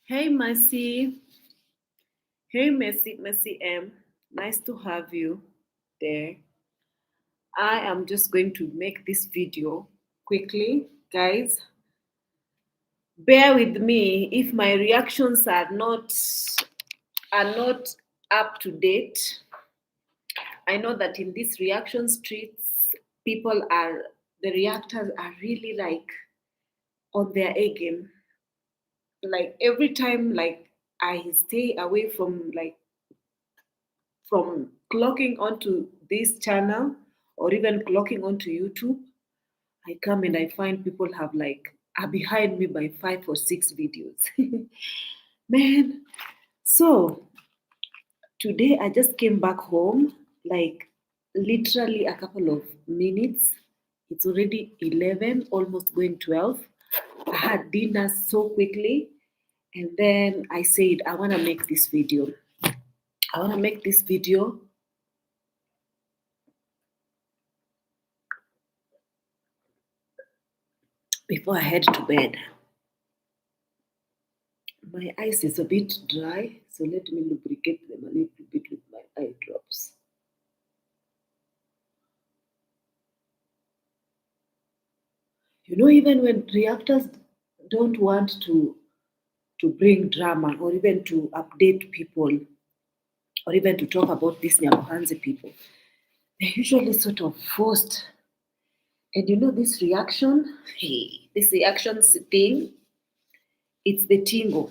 Hey, Mercy. Hey, Mercy M. Nice to have you there. I am just going to make this video quickly, guys. Bear with me if my reactions are not up to date. I know that in these reaction streets, the reactors are really like on their A game. Like every time, like I stay away from clocking onto this channel or even clocking onto YouTube, I come and I find people are behind me by 5 or 6 videos. Man, so today I just came back home, like literally a couple of minutes. It's already 11, almost going 12. I had dinner so quickly, and then I said, I want to make this video. I want to make this video before I head to bed. My eyes is a bit dry, so let me lubricate them a little bit with my eye drops. You know, even when reactors don't want to bring drama or even to update people or even to talk about these Nyamuhanzi people, they're usually sort of forced. And you know, this reaction thing, it's the tingo.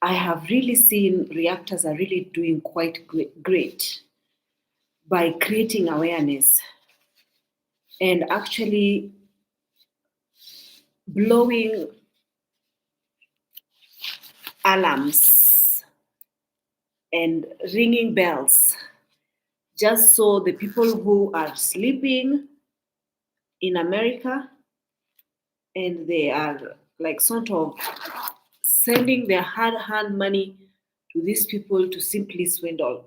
I have really seen reactors are really doing quite great by creating awareness and actually blowing alarms and ringing bells just so the people who are sleeping in America and they are like sort of sending their hard money to these people to simply swindle.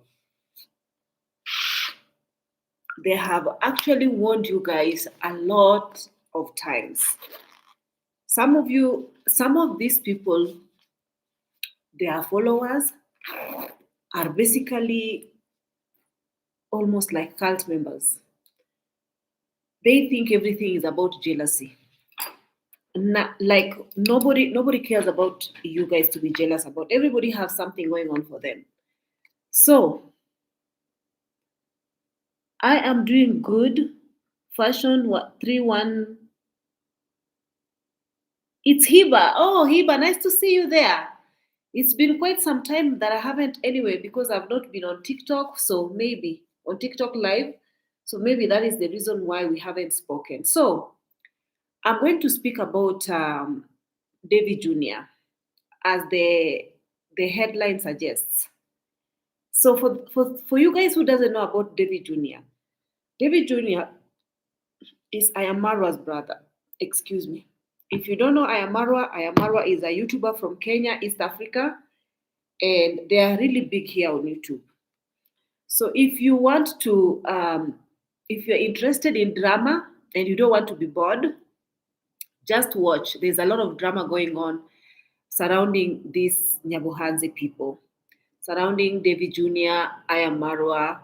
They have actually warned you guys a lot of times. Some of these people, their followers are basically almost like cult members. They think everything is about jealousy. Like nobody cares about you guys to be jealous about. Everybody has something going on for them. So I am doing good. Fashion what 3-1. It's Hiba. Oh, Hiba, nice to see you there. It's been quite some time that I haven't anyway because I've not been on TikTok. So maybe on TikTok live. So maybe that is the reason why we haven't spoken. So I'm going to speak about Davy Jr. as the headline suggests. So for you guys who doesn't know about David Jr. is Ayamarwa's brother. Excuse me. If you don't know Ayamarwa is a YouTuber from Kenya, East Africa, and they are really big here on YouTube. So if you're interested in drama and you don't want to be bored, just watch. There's a lot of drama going on surrounding these Nyabuhanzi people, surrounding David Jr., Ayamarwa,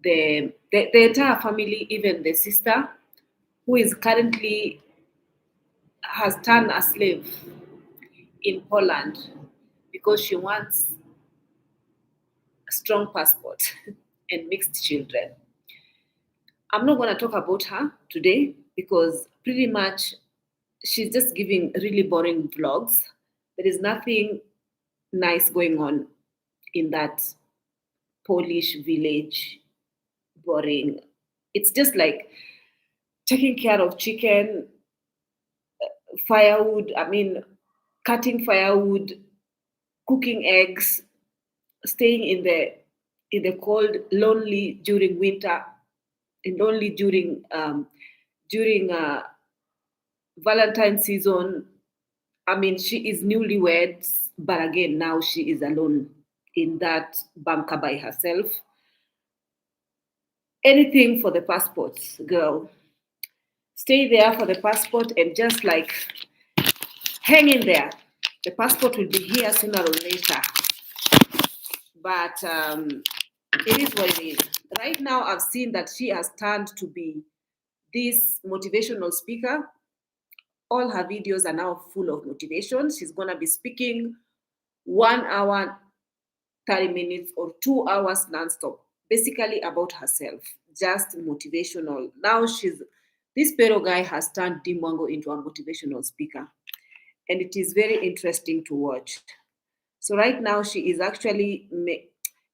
the entire family, even the sister, who is currently has turned a slave in Poland because she wants a strong passport and mixed children. I'm not going to talk about her today because pretty much she's just giving really boring vlogs. There is nothing nice going on in that Polish village. Boring. It's just like taking care of chicken, firewood, cutting firewood, cooking eggs, staying in the cold, lonely during winter, and lonely during Valentine season. I mean, she is newlywed, but again, now she is alone in that bunker by herself. Anything for the passports, girl. Stay there for the passport and just like hang in there. The passport will be here sooner or later. But it is what it is. Right now, I've seen that she has turned to be this motivational speaker. All her videos are now full of motivation. She's going to be speaking 1 hour, 30 minutes, or 2 hours nonstop, basically about herself, just motivational. Now this Pero guy has turned Dimwango into a motivational speaker, and it is very interesting to watch. So right now she is actually,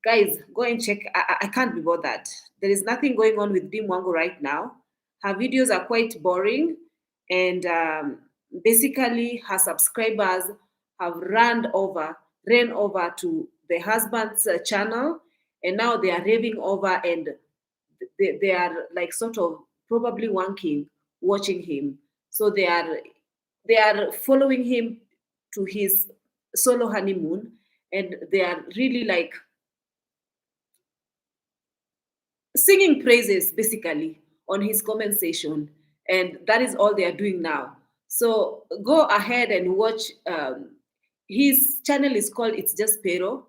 guys, go and check. I can't be bothered. There is nothing going on with Dimwango right now. Her videos are quite boring, and basically her subscribers have ran over to the husband's channel, and now they are raving over, and they are like sort of probably wanking watching him. So they are following him to his solo honeymoon, and they are really like singing praises basically on his comment section, and that is all they are doing now. So go ahead and watch. His channel is called It's Just Pero,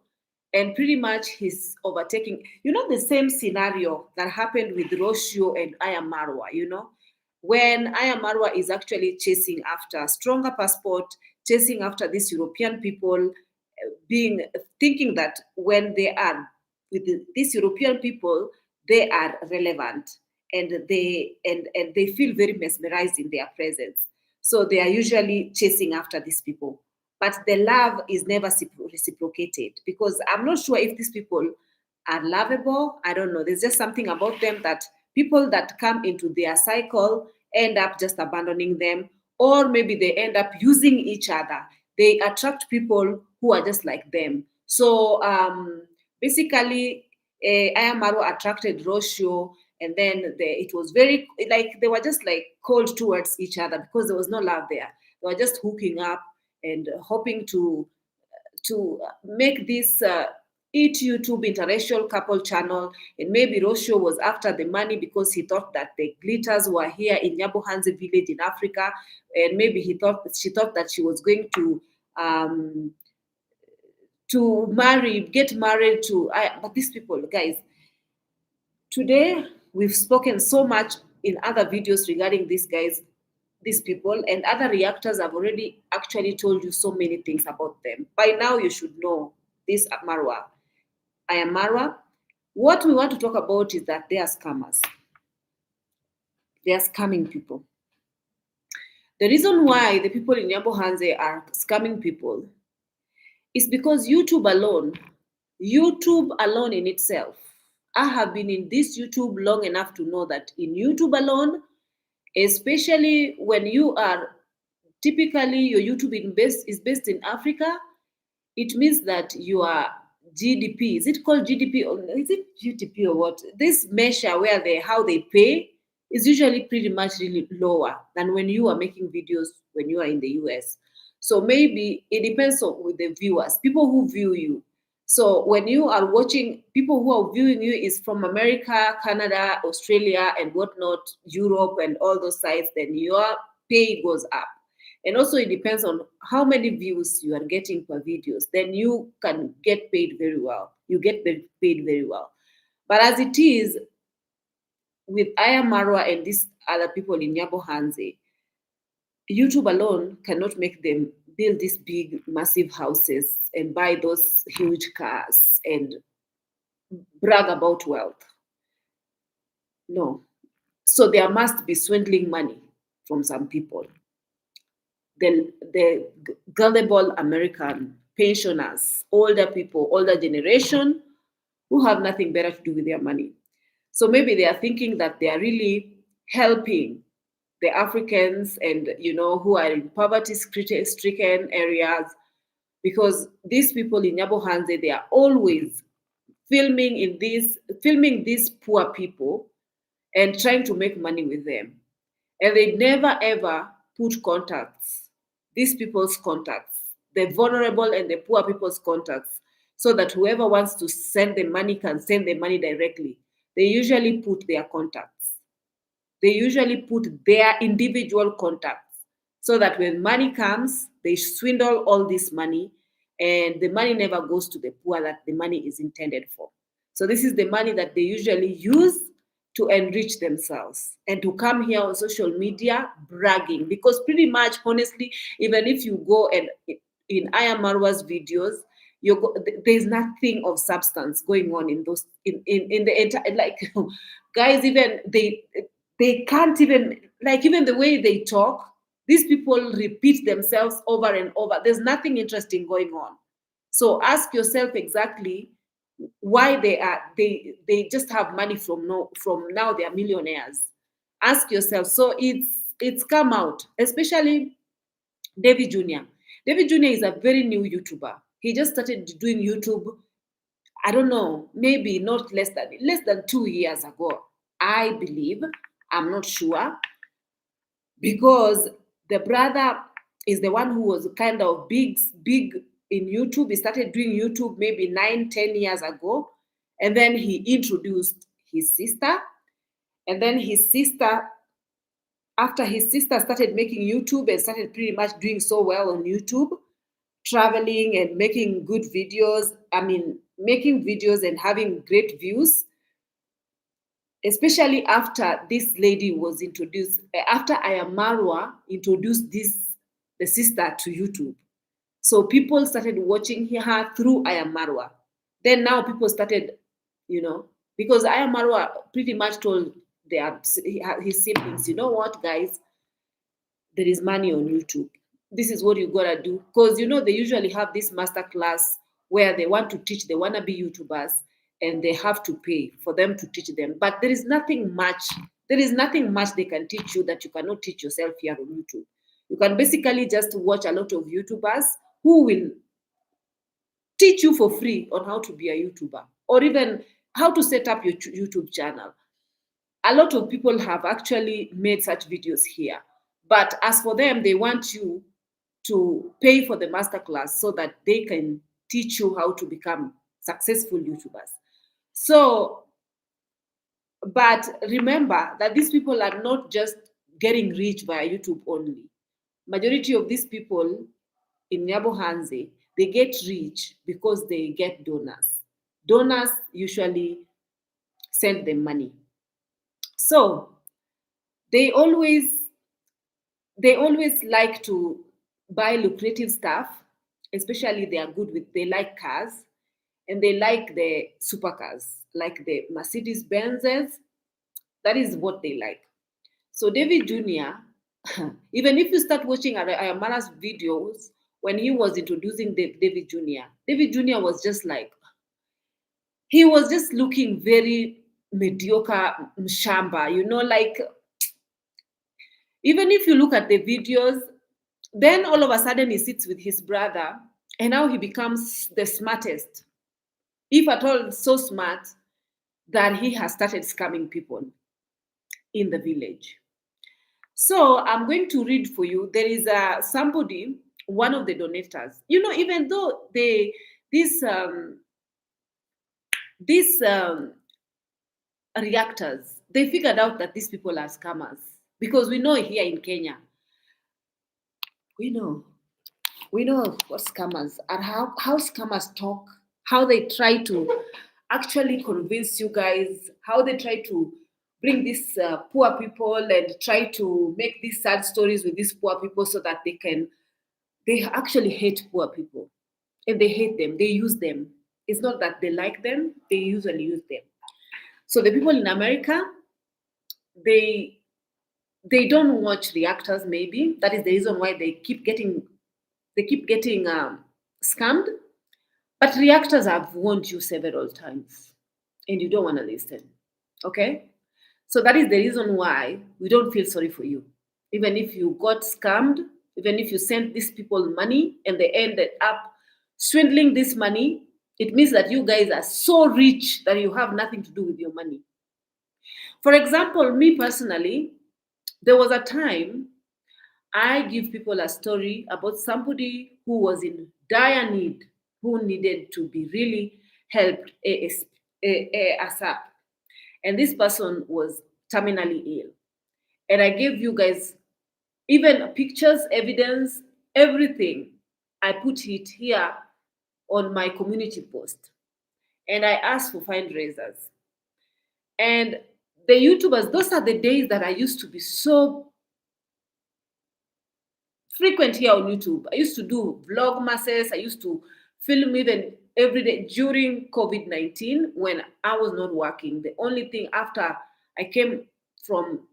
and pretty much he's overtaking, the same scenario that happened with Roshio and Ayamarwa, when Ayamarwa is actually chasing after stronger passport, chasing after these European people, being thinking that when they are with these European people, they are relevant, and they feel very mesmerized in their presence. So they are usually chasing after these people. But the love is never reciprocated, because I'm not sure if these people are lovable. I don't know. There's just something about them that people that come into their cycle end up just abandoning them, or maybe they end up using each other. They attract people who are just like them. So basically, Ayamaru attracted Roshio, and then it was very like they were just like cold towards each other because there was no love there. They were just hooking up and hoping to make this Eat YouTube interracial couple channel. And maybe Roshio was after the money because he thought that the glitters were here in Nyabohanze village in Africa, and maybe she thought that she was going um, get married to. But these people, guys, today we've spoken so much in other videos regarding these guys, these people, and other reactors have already actually told you so many things about them. By now, you should know this Marwa. I am Marwa. What we want to talk about is that they are scammers. They are scamming people. The reason why the people in Nyabohanze are scamming people is because YouTube alone in itself, I have been in this YouTube long enough to know that in YouTube alone, especially when you are typically your YouTube is based in Africa, it means that your GDP, is it called GDP or is it GDP or what? This measure where how they pay is usually pretty much really lower than when you are making videos when you are in the US. So maybe it depends on with the viewers, people who view you. So when you are watching, people who are viewing you is from America, Canada, Australia, and whatnot, Europe, and all those sites, then your pay goes up. And also it depends on how many views you are getting per videos. Then you can get paid very well. You get paid very well. But as it is with Aya Marwa and these other people in Nyabohanze, YouTube alone cannot make them build these big, massive houses and buy those huge cars and brag about wealth. No. So there must be swindling money from some people. The gullible American pensioners, older people, older generation, who have nothing better to do with their money. So maybe they are thinking that they are really helping the Africans and who are in poverty-stricken areas, because these people in Nyabohanze, they are always filming these poor people and trying to make money with them, and they never ever put contacts, these people's contacts, the vulnerable and the poor people's contacts, so that whoever wants to send the money can send the money directly. They usually put their contacts. They usually put their individual contacts, so that when money comes, They swindle all this money, and the money never goes to the poor that the money is intended for. So this is the money that they usually use to enrich themselves and to come here on social media bragging. Because pretty much, honestly, even if you go and in Aya Marwa's videos, there's nothing of substance going on in those in the entire, like, guys, even they can't even, like, even the way they talk, these people repeat themselves over and over. There's nothing interesting going on. So ask yourself exactly why they just have money from no from now they are millionaires. Ask yourself. So it's come out, especially Davy Jr. Davy Jr. is a very new YouTuber. He just started doing YouTube, I don't know, maybe not less than 2 years ago, I believe. I'm not sure, because the brother is the one who was kind of big in YouTube. He started doing YouTube maybe 9, 10 years ago, and then he introduced his sister, and then his sister, after his sister started making YouTube and started pretty much doing so well on YouTube, traveling and making good videos, I mean, making videos and having great views, especially after this lady was introduced, after Ayamarwa introduced the sister to YouTube. So people started watching her through Ayamarwa. Then now people started, because Ayamarwa pretty much told his siblings, you know what, guys, there is money on YouTube. This is what you gotta do. Because they usually have this master class where they want to teach the wannabe YouTubers, and they have to pay for them to teach them. But there is nothing much. There is nothing much they can teach you that you cannot teach yourself here on YouTube. You can basically just watch a lot of YouTubers who will teach you for free on how to be a YouTuber, or even how to set up your YouTube channel. A lot of people have actually made such videos here. But as for them, they want you to pay for the masterclass so that they can teach you how to become successful YouTubers. So, but remember that these people are not just getting rich via YouTube only. Majority of these people in Nyabohanze, they get rich because they get donors. Donors usually send them money. So they always they always like to buy lucrative stuff, especially they like cars, and they like the supercars, like the Mercedes Benzes. That is what they like. So David Jr., even if you start watching Ayamara's videos, when he was introducing David Jr., David Jr. was just like, he was just looking very mediocre mshamba, like, even if you look at the videos, then all of a sudden he sits with his brother, and now he becomes the smartest, if at all so smart that he has started scamming people in the village. So I'm going to read for you. There is somebody, one of the donators. Even though these reactors, they figured out that these people are scammers, because we know here in Kenya, we know what scammers are, how scammers talk, how they try to actually convince you guys, how they try to bring these poor people and try to make these sad stories with these poor people so that they actually hate poor people. And they hate them, they use them. It's not that they like them, they usually use them. So the people in America, they don't watch reactors, maybe that is the reason why they keep getting scammed. But reactors have warned you several times, and you don't want to listen. Okay? So that is the reason why we don't feel sorry for you. Even if you got scammed, even if you sent these people money and they ended up swindling this money, it means that you guys are so rich that you have nothing to do with your money. For example, me personally, there was a time I give people a story about somebody who was in dire need, who needed to be really helped ASAP. And this person was terminally ill. And I gave you guys even pictures, evidence, everything, I put it here on my community post, and I asked for fundraisers. And the YouTubers, those are the days that I used to be so frequent here on YouTube. I used to do vlog masses. I used to film even every day during COVID-19 when I was not working. The only thing after I came from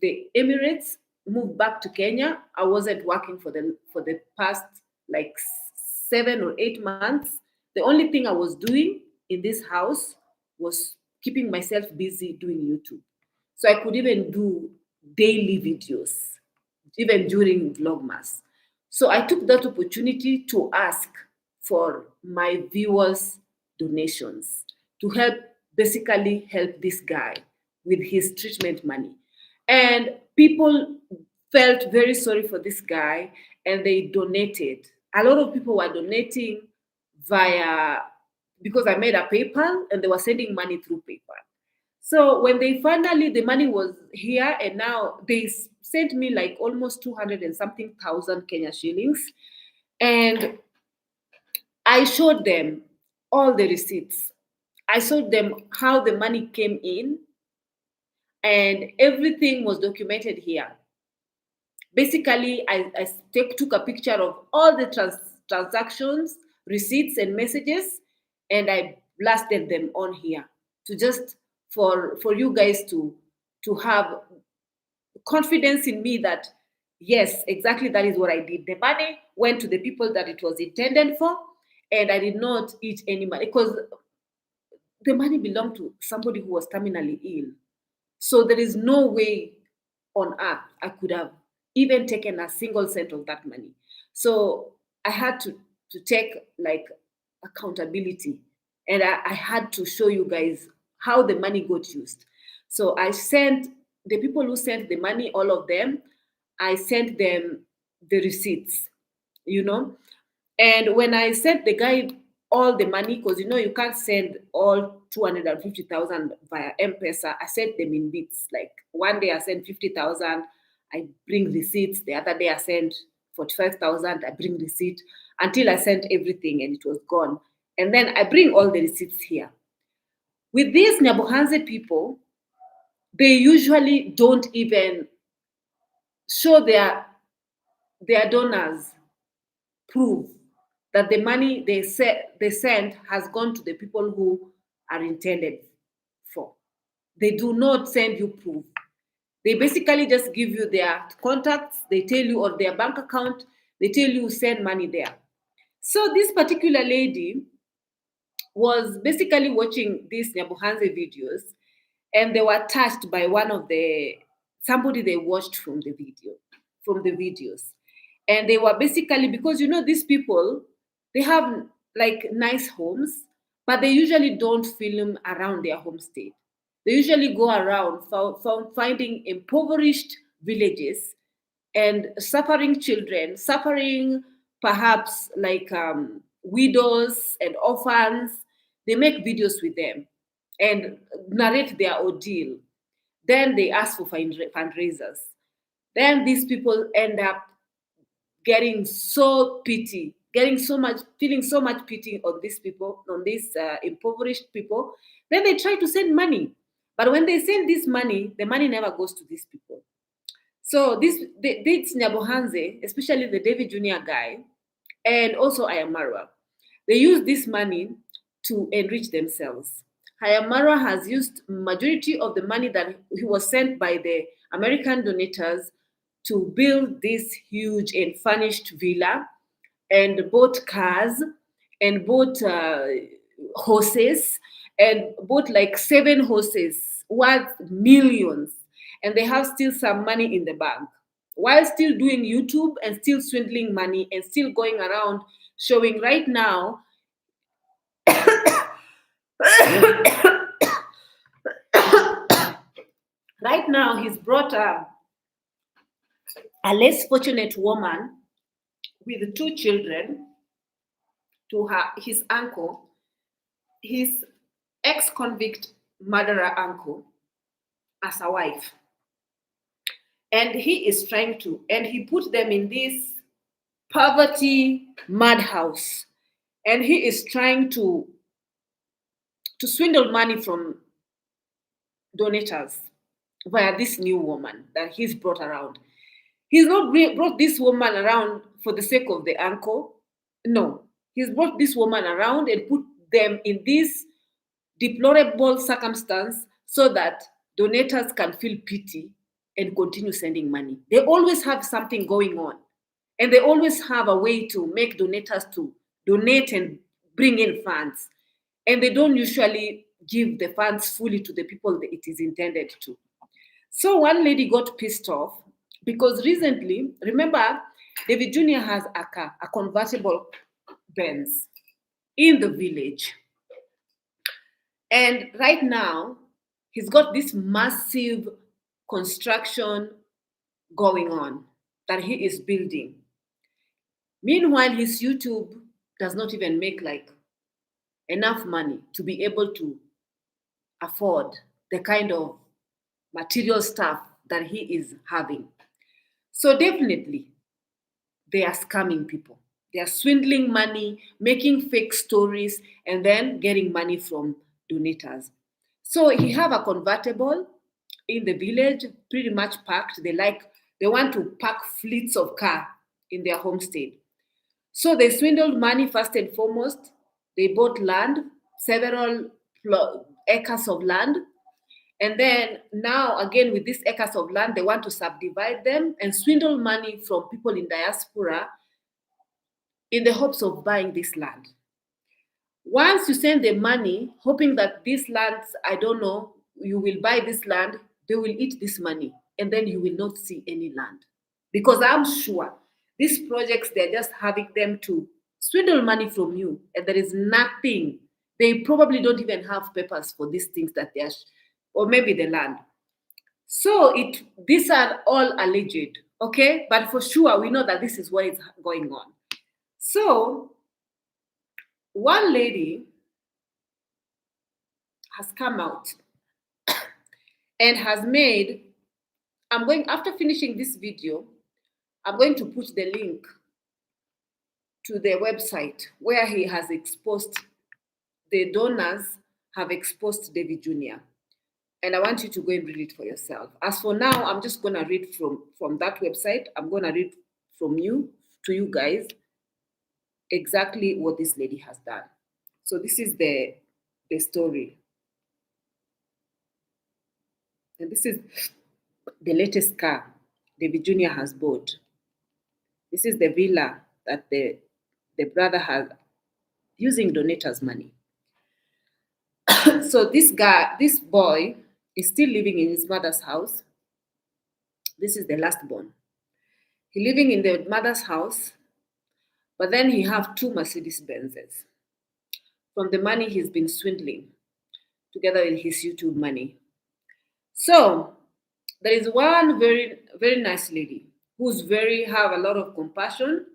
the Emirates, moved back to Kenya, I wasn't working for the past like 7 or 8 months. The only thing I was doing in this house was keeping myself busy doing YouTube. So I could even do daily videos, even during Vlogmas. So I took that opportunity to ask for my viewers' donations to basically help this guy with his treatment money. And people felt very sorry for this guy and they donated. A lot of people were donating via, because I made a PayPal and they were sending money through PayPal. So when they finally, the money was here, and now they sent me like almost 200 and something thousand Kenya shillings. And I showed them all the receipts. I showed them how the money came in, and everything was documented here. Basically, took a picture of all the transactions, receipts, and messages, and I blasted them on here to just for you guys to have confidence in me that yes, exactly that is what I did. The money went to the people that it was intended for, and I did not eat any money because the money belonged to somebody who was terminally ill. So there is no way on earth I could have even taken a single cent of that money. So I had to take like accountability, and I had to show you guys how the money got used. So I sent the people who sent the money, all of them, I sent them the receipts, you know. And when I sent the guy all the money, because you can't send all 250,000 via M-Pesa, I sent them in bits. Like one day I sent 50,000, I bring receipts. The other day I sent 45,000, I bring receipt until I sent everything and it was gone. And then I bring all the receipts here. With these Nyabohanze people, they usually don't even show their donors proof that the money they send has gone to the people who are intended for. They do not send you proof. They basically just give you their contacts, they tell you, or their bank account, they tell you send money there. So this particular lady was basically watching these Nyabuhanze videos, and they were touched by one of somebody they watched from the videos. And they were basically, because these people, they have like nice homes, but they usually don't film around their home state. They usually go around finding impoverished villages and suffering children, suffering perhaps like widows and orphans. They make videos with them and narrate their ordeal. Then they ask for fundraisers. Then these people end up getting so pity, feeling so much pity on these people, on these impoverished people. Then they try to send money. But when they send this money, the money never goes to these people. So this Nyabohanze, especially the David Jr. guy, and also Ayamarwa, they use this money to enrich themselves. Hayamara has used majority of the money that he was sent by the American donors to build this huge and furnished villa, and bought cars, and bought horses, and bought like 7 horses worth millions, and they have still some money in the bank while still doing YouTube and still swindling money and still going around showing right now. Right now, he's brought a less fortunate woman with 2 children to his uncle, his ex-convict murderer uncle, as a wife. And he is trying to, and he put them in this poverty madhouse, and he is trying to swindle money from donators via this new woman that he's brought around. He's not brought this woman around for the sake of the uncle. No, he's brought this woman around and put them in this deplorable circumstance so that donators can feel pity and continue sending money. They always have something going on, and they always have a way to make donators to donate and bring in funds. And they don't usually give the funds fully to the people that it is intended to. So one lady got pissed off because recently, remember, David Jr. has a car, a convertible Benz in the village. And right now, he's got this massive construction going on that he is building. Meanwhile, his YouTube does not even make like enough money to be able to afford the kind of material stuff that he is having. So definitely, they are scamming people. They are swindling money, making fake stories, and then getting money from donators. So he have a convertible in the village, pretty much packed. They want to pack fleets of car in their homestead. So they swindled money first and foremost. They bought land, several acres of land. And then now, again, with these acres of land, they want to subdivide them and swindle money from people in diaspora in the hopes of buying this land. Once you send the money, hoping that these lands, I don't know, you will buy this land, they will eat this money, and then you will not see any land. Because I'm sure these projects, they're just having them to swindle money from you, and there is nothing. They probably don't even have papers for these things that they are, or maybe the land. So these are all alleged, okay? But for sure, we know that this is what is going on. So one lady has come out and has made, after finishing this video, I'm going to put the link to the website where he has exposed, the donors have exposed Davy Jr. And I want you to go and read it for yourself. As for now, I'm just going to read from that website. I'm going to read from you to you guys exactly what this lady has done. So this is the story. And this is the latest car David Jr. has bought. This is the villa that the brother has using donators' money. So this boy is still living in his mother's house. This is the last born. He living in the mother's house, but then he have two Mercedes Benzes from the money he's been swindling together with his YouTube money. So there is one very, very nice lady who's have a lot of compassion,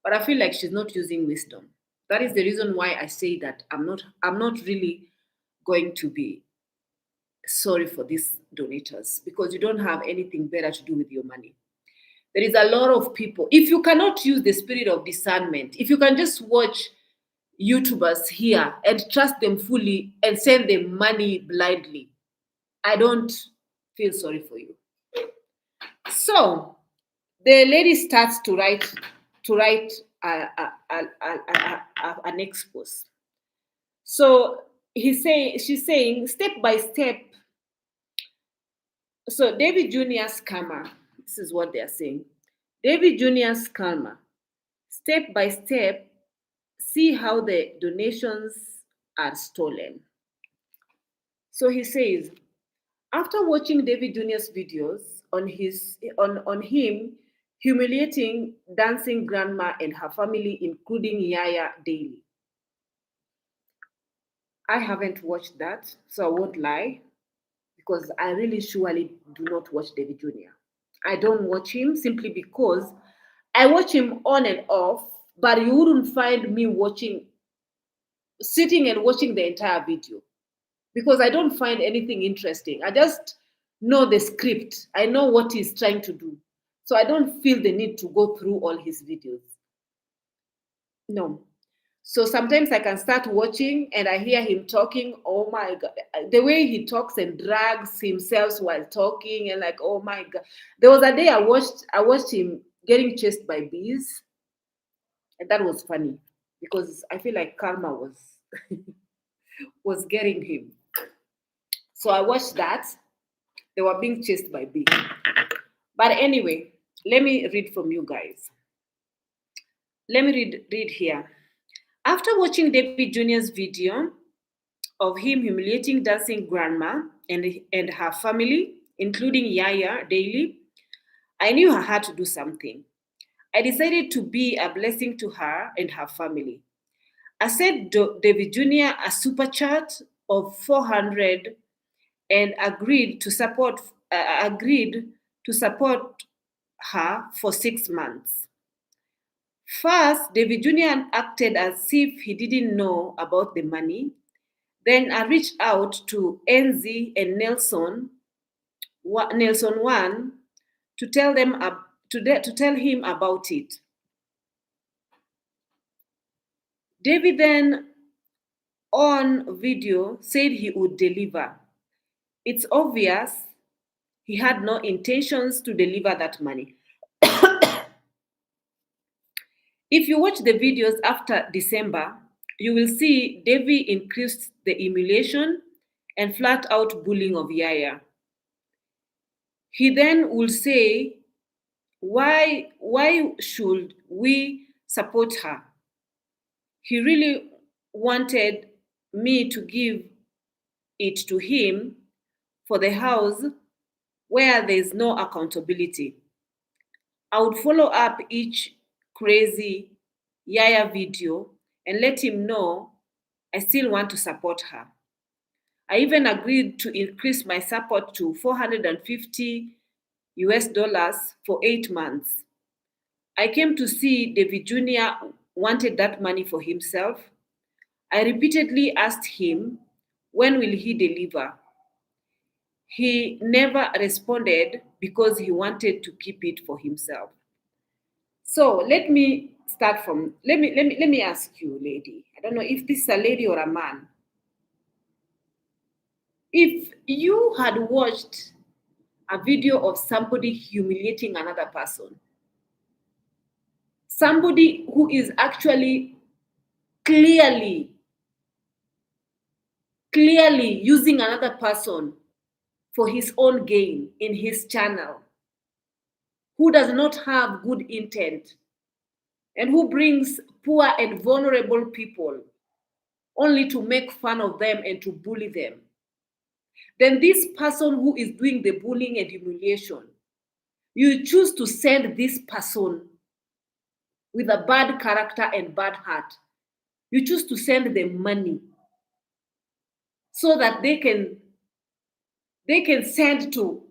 but I feel like she's not using wisdom. That is the reason why I say that I'm not really going to be sorry for these donators, because you don't have anything better to do with your money. There is a lot of people. If you cannot use the spirit of discernment, if you can just watch YouTubers here and trust them fully and send them money blindly, I don't feel sorry for you. So the lady starts to write an expose. So she's saying step by step. So David Jr.'s karma. This is what they are saying. David Jr.'s karma. Step by step, see how the donations are stolen. So he says, after watching David Jr.'s videos on him humiliating dancing grandma and her family, including Yaya daily. I haven't watched that, so I won't lie, because I really surely do not watch David Jr. I don't watch him simply because I watch him on and off, but you wouldn't find me sitting and watching the entire video, because I don't find anything interesting. I just know the script. I know what he's trying to do. So I don't feel the need to go through all his videos. No. So sometimes I can start watching and I hear him talking. Oh my God. The way he talks and drags himself while talking, and like, oh my God. There was a day I watched him getting chased by bees, and that was funny because I feel like karma was getting him. So I watched that. They were being chased by bees. But anyway, let me read from you guys. Let me read here. After watching David Jr.'s video of him humiliating dancing grandma and her family, including Yaya daily, I knew I had to do something. I decided to be a blessing to her and her family. I sent David Jr. a super chat of 400 and agreed to support her for 6 months. First, David Jr. acted as if he didn't know about the money. Then I reached out to Enzi and Nelson One, to tell to tell him about it. David then on video said he would deliver. It's obvious he had no intentions to deliver that money. If you watch the videos after December, you will see Davy increased the emulation and flat out bullying of Yaya. He then will say, why should we support her? He really wanted me to give it to him for the house where there's no accountability. I would follow up each crazy Yaya video and let him know I still want to support her. I even agreed to increase my support to 450 US dollars for 8 months. I came to see David Jr. wanted that money for himself. I repeatedly asked him, when will he deliver? He never responded because he wanted to keep it for himself. So let me ask you, lady. I don't know if this is a lady or a man. If you had watched a video of somebody humiliating another person, somebody who is actually clearly using another person for his own gain in his channel, who does not have good intent, and who brings poor and vulnerable people only to make fun of them and to bully them, then this person who is doing the bullying and humiliation, you choose to send this person with a bad character and bad heart. You choose to send them money so that they can send to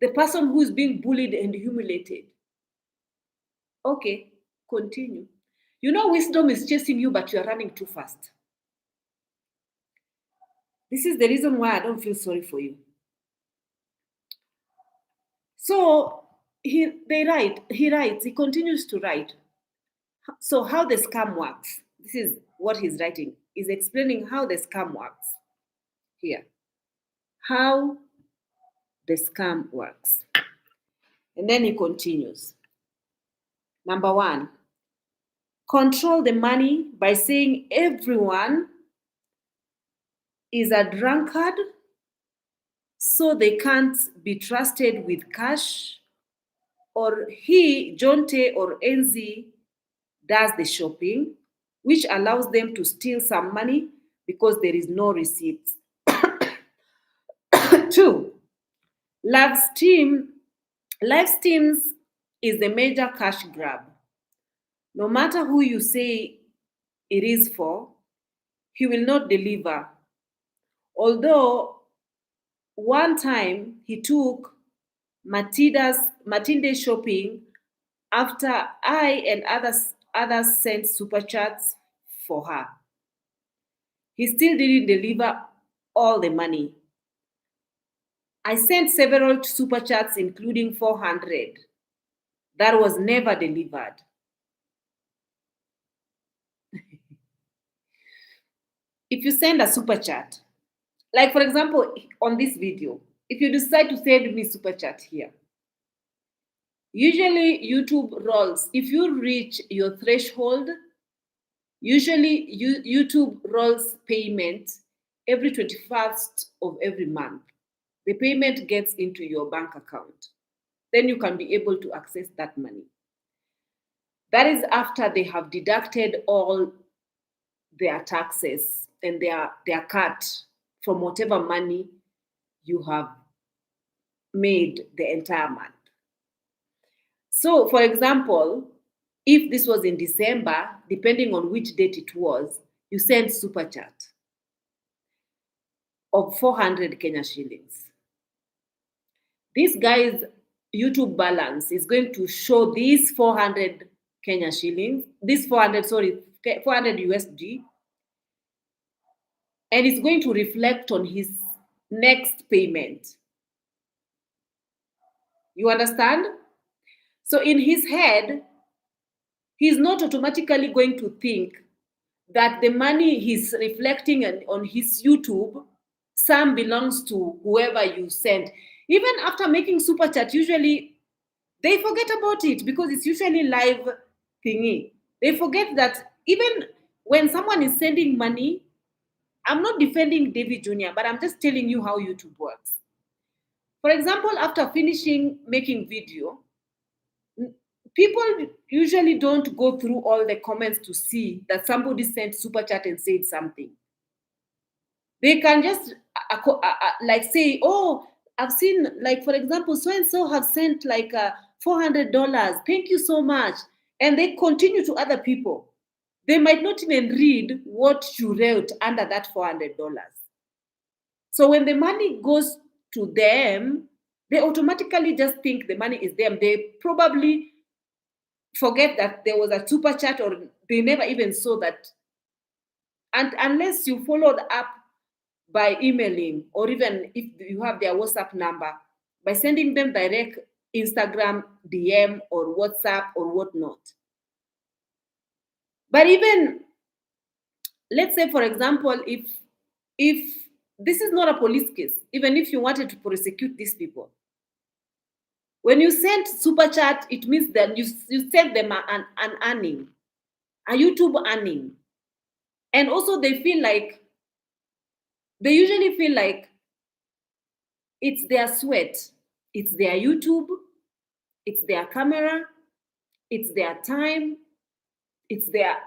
the person who is being bullied and humiliated. Okay, continue. You know, wisdom is chasing you, but you are running too fast. This is the reason why I don't feel sorry for you. So he writes, he continues to write. So, how the scam works. This is what he's writing. He's explaining how the scam works here. How the scam works. And then he continues. Number one, control the money by saying everyone is a drunkard, so they can't be trusted with cash, or he, Jonte or Enzi, does the shopping, which allows them to steal some money because there is no receipts. Two, live stream, live streams is the major cash grab. No matter who you say it is for, he will not deliver. Although one time he took Matilde shopping after I and others sent super chats for her. He still didn't deliver all the money. I sent several super chats, including 400. That was never delivered. if you send a super chat, like for example, on this video, if you decide to send me super chat here, usually YouTube rolls, if you reach your threshold, usually YouTube rolls payment every 21st of every month. The payment gets into your bank account. Then you can be able to access that money. That is after they have deducted all their taxes and their cut from whatever money you have made the entire month. So, for example, if this was in December, depending on which date it was, you send super chat of 400 Kenya shillings. This guy's YouTube balance is going to show these 400 Kenya shillings, 400 USD, and it's going to reflect on his next payment. You understand? So in his head, he's not automatically going to think that the money he's reflecting on his YouTube sum belongs to whoever you sent. Even after making super chat, usually they forget about it because it's usually live thingy. They forget that even when someone is sending money, I'm not defending Davy Jr., but I'm just telling you how YouTube works. For example, after finishing making video, people usually don't go through all the comments to see that somebody sent super chat and said something. They can just like say, oh, I've seen, like, for example, so and so have sent like $400. Thank you so much. And they continue to other people. They might not even read what you wrote under that $400. So when the money goes to them, they automatically just think the money is them. They probably forget that there was a super chat, or they never even saw that. And unless you followed up by emailing, or even if you have their WhatsApp number, by sending them direct Instagram DM or WhatsApp or whatnot. But even, let's say, for example, if this is not a police case, even if you wanted to prosecute these people, when you send super chat, it means that you send them an earning, a YouTube earning. And also they usually feel like it's their sweat, it's their YouTube, it's their camera, it's their time, it's their,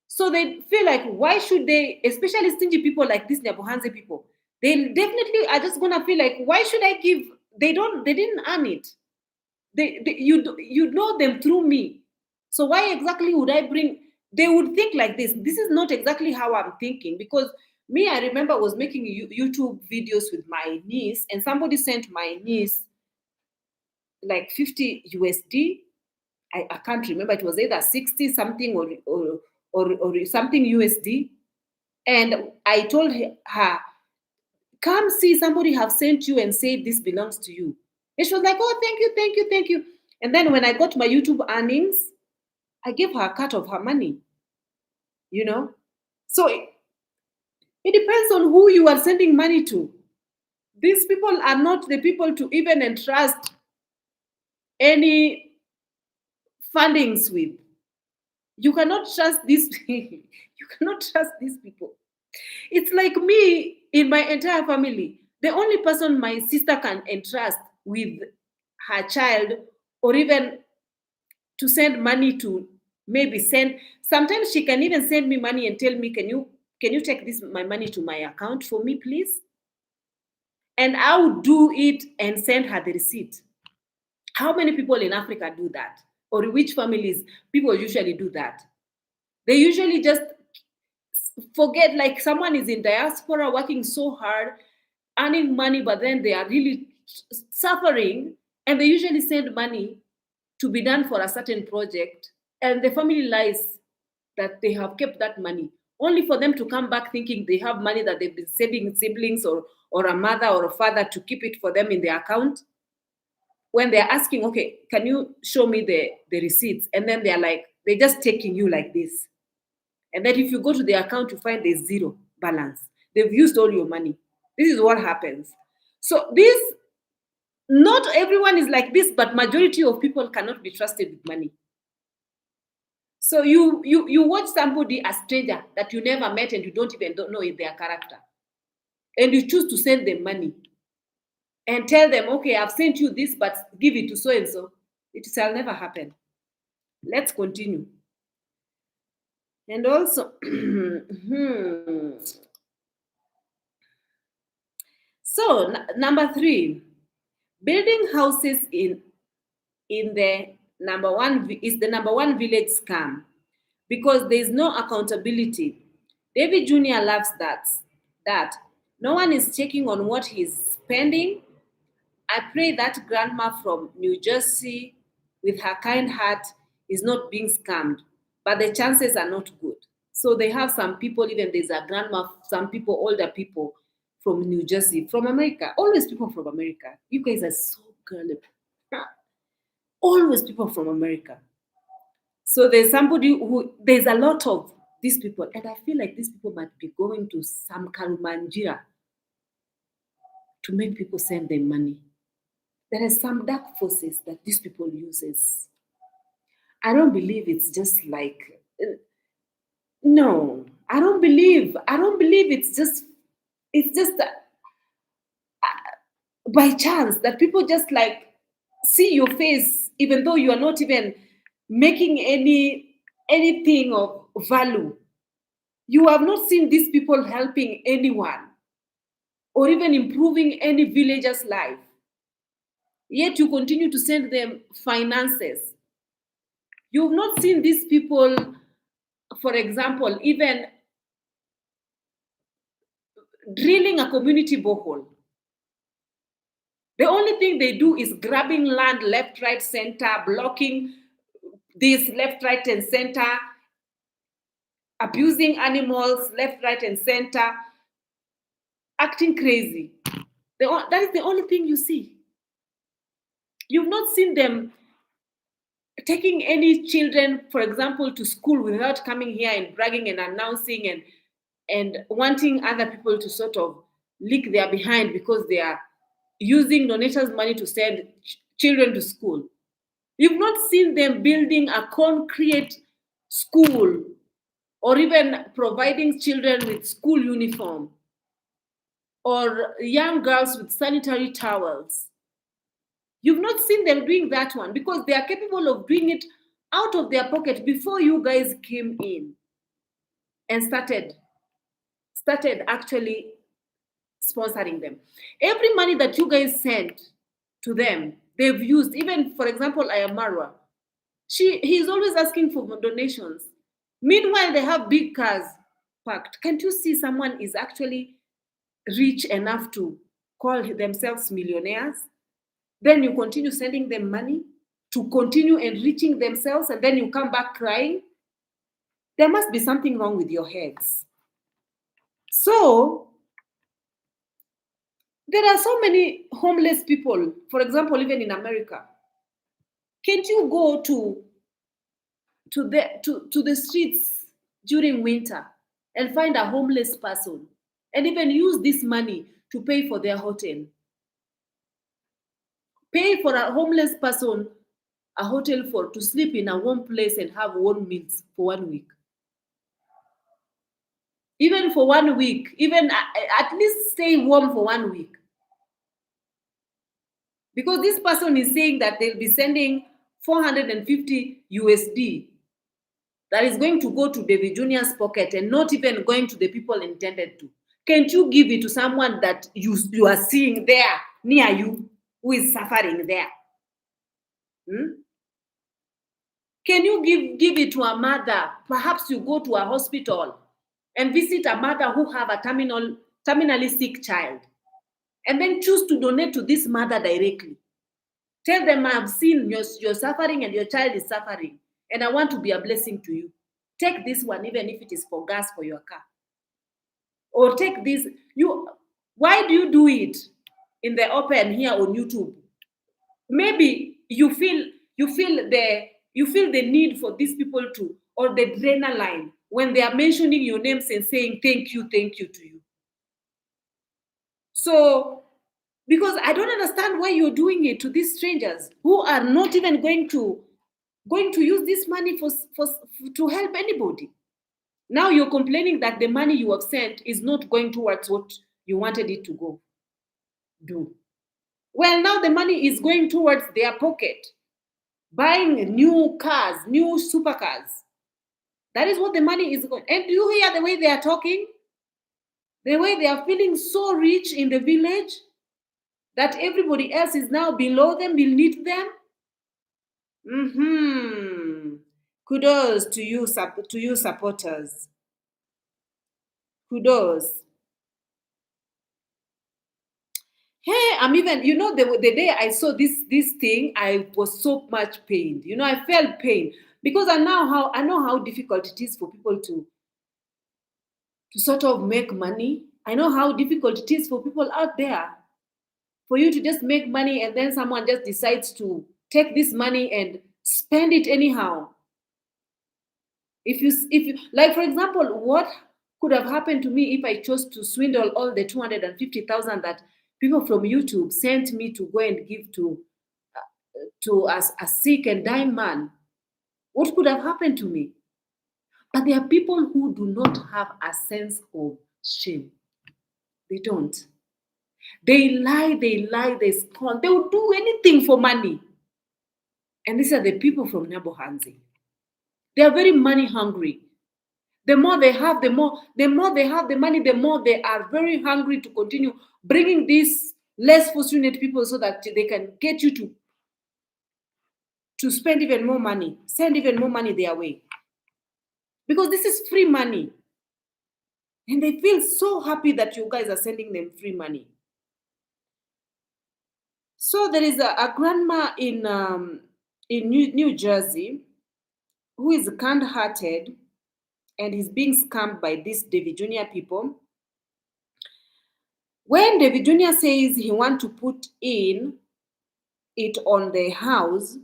so they feel like, why should they, especially stingy people like these Nyabohanze people, they definitely are just gonna feel like, why should I give? They didn't earn it. You know them through me. So why exactly would I bring? They would think like this. This is not exactly how I'm thinking, because me, I remember I was making YouTube videos with my niece, and somebody sent my niece like 50 USD. I can't remember. It was either 60 something or something USD. And I told her, come see, somebody have sent you and said this belongs to you. And she was like, oh, thank you, thank you, thank you. And then when I got my YouTube earnings, I gave her a cut of her money, you know? So it depends on who you are sending money to. These people are not the people to even entrust any fundings with. You cannot trust these you cannot trust these people. It's like me in my entire family. The only person my sister can entrust with her child, or even to send money to, maybe send, sometimes she can even send me money and tell me, can you take this my money to my account for me, please? And I would do it and send her the receipt. How many people in Africa do that? Or which families people usually do that? They usually just forget, like someone is in diaspora working so hard, earning money, but then they are really suffering, and they usually send money to be done for a certain project, and the family lies that they have kept that money, only for them to come back thinking they have money that they've been saving siblings or a mother or a father to keep it for them in their account. When they're asking, okay, can you show me the receipts? And then they're just taking you like this. And then if you go to the account, you find there's zero. balance. They've used all your money. This is what happens. So this, not everyone is like this, but majority of people cannot be trusted with money. So you watch somebody, a stranger that you never met and you don't know their character, and you choose to send them money and tell them, okay, I've sent you this, but give it to so and so. It shall never happen. Let's continue. And also, so number 3, building houses in the number one village scam, because there is no accountability. David Jr. loves that no one is checking on what he's spending. I pray that grandma from New Jersey with her kind heart is not being scammed, but the chances are not good. So they have some people, even there's a grandma, some people, older people from New Jersey, from America, always people from America. You guys are so gullible. Always people from America. So there's a lot of these people, and I feel like these people might be going to some Karumanjira to make people send them money. There are some dark forces that these people uses. I don't believe it's just like no. I don't believe it's just by chance that people just like see your face even though you are not even making anything of value. You have not seen these people helping anyone or even improving any villager's life. Yet you continue to send them finances. You've not seen these people, for example, even drilling a community borehole. The only thing they do is grabbing land left, right, center, blocking this left, right, and center, abusing animals left, right, and center, acting crazy. That is the only thing you see. You've not seen them taking any children, for example, to school without coming here and bragging and announcing and wanting other people to sort of lick their behind because they are using donators' money to send children to school. You've not seen them building a concrete school or even providing children with school uniform or young girls with sanitary towels. You've not seen them doing that one because they are capable of doing it out of their pocket before you guys came in and started actually sponsoring them. Every money that you guys sent to them, they've used. Even, for example, Ayamarwa, he's always asking for donations. Meanwhile, they have big cars parked. Can't you see someone is actually rich enough to call themselves millionaires? Then you continue sending them money to continue enriching themselves, and then you come back crying. There must be something wrong with your heads. So there are so many homeless people, for example, even in America. Can't you go to the streets during winter and find a homeless person and even use this money to pay for their hotel? Pay for a homeless person a hotel to sleep in a warm place and have warm meals for 1 week. Even for 1 week, even at least stay warm for 1 week. Because this person is saying that they'll be sending 450 USD that is going to go to David Jr.'s pocket and not even going to the people intended to. Can't you give it to someone that you are seeing there near you who is suffering there? Can you give it to a mother? Perhaps you go to a hospital and visit a mother who have a terminally sick child, and then choose to donate to this mother directly. Tell them, I've seen you're suffering and your child is suffering, and I want to be a blessing to you. Take this one, even if it is for gas for your car. Or take this. Why do you do it in the open here on YouTube? Maybe you feel the need for these people to, or the adrenaline when they are mentioning your names and saying thank you to you. So, because I don't understand why you're doing it to these strangers who are not even going to use this money for to help anybody. Now you're complaining that the money you have sent is not going towards what you wanted it to go do. Well, now the money is going towards their pocket, buying new cars, new supercars. That is what the money is going. And do you hear the way they are talking? The way they are feeling so rich in the village that everybody else is now below them, beneath them. Kudos to you, supporters. Kudos. Hey, I'm even, the day I saw this thing, I was so much pained. I felt pain because I know how difficult it is for people to sort of make money. I know how difficult it is for people out there for you to just make money and then someone just decides to take this money and spend it anyhow. If you like, for example, what could have happened to me if I chose to swindle all the 250,000 that people from YouTube sent me to go and give to a sick and dying man? What could have happened to me? But there are people who do not have a sense of shame. They don't. They lie, they scorn. They will do anything for money. And these are the people from Nyabohanzi. They are very money hungry. The more they have, the more they have the money, the more they are very hungry to continue bringing these less fortunate people so that they can get you to spend even more money, send even more money their way. Because this is free money. And they feel so happy that you guys are sending them free money. So there is a grandma in New Jersey who is kind-hearted and is being scammed by these Davy Jr. people. When Davy Jr. says he wants to put in it on the house,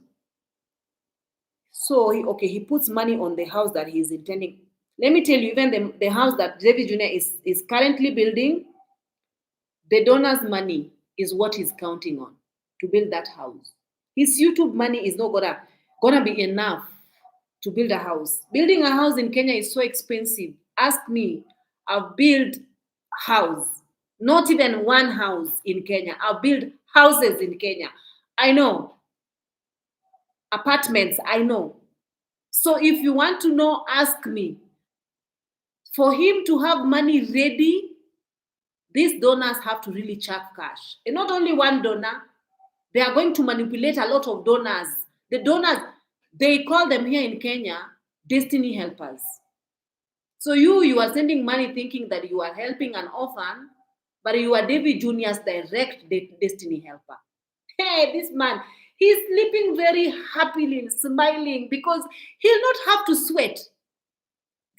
so he puts money on the house that he's intending. Let me tell you, even the house that Davy Jr. is currently building, the donor's money is what he's counting on to build that house. His YouTube money is not gonna be enough to build a house. Building a house in Kenya is so expensive. Ask me, I've built house, not even one house in Kenya. I've built houses in Kenya. I know. Apartments, I know. So if you want to know, ask me. For him to have money ready, these donors have to really chuck cash. And not only one donor, they are going to manipulate a lot of donors. The donors, they call them here in Kenya destiny helpers. So you are sending money thinking that you are helping an orphan, but you are Davy Jr.'s direct destiny helper. Hey, this man, he's sleeping very happily, smiling, because he'll not have to sweat.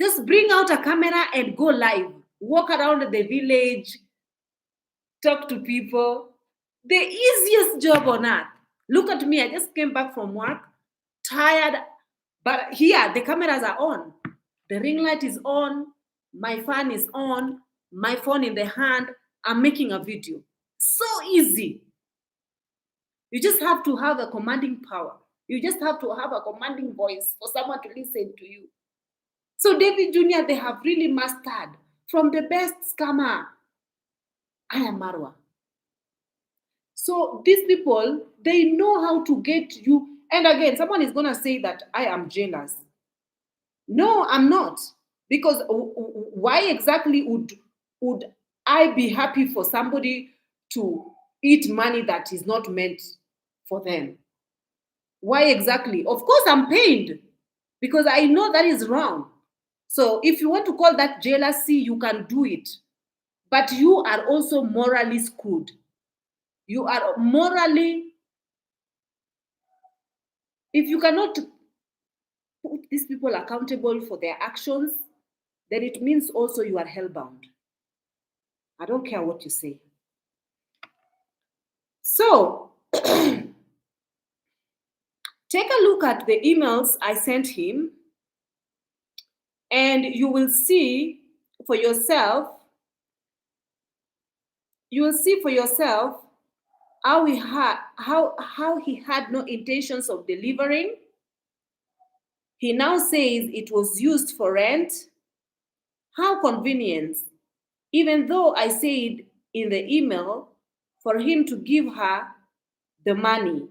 Just bring out a camera and go live. Walk around the village, talk to people. The easiest job on earth. Look at me, I just came back from work, tired, but here the cameras are on. The ring light is on, my fan is on, my phone in the hand, I'm making a video. So easy. You just have to have a commanding power. You just have to have a commanding voice for someone to listen to you. So Davy Jr., they have really mastered from the best scammer. I am Marwa. So these people, they know how to get you. And again, someone is going to say that I am jealous. No, I'm not. Because why exactly would I be happy for somebody to eat money that is not meant for them? Why exactly? Of course, I'm pained because I know that is wrong. So if you want to call that jealousy, you can do it. But you are also morally screwed. You are morally, if you cannot put these people accountable for their actions, then it means also you are hellbound. I don't care what you say. So, take a look at the emails I sent him. And you will see for yourself, how he had no intentions of delivering. He now says it was used for rent. How convenient. Even though I said in the email for him to give her the money.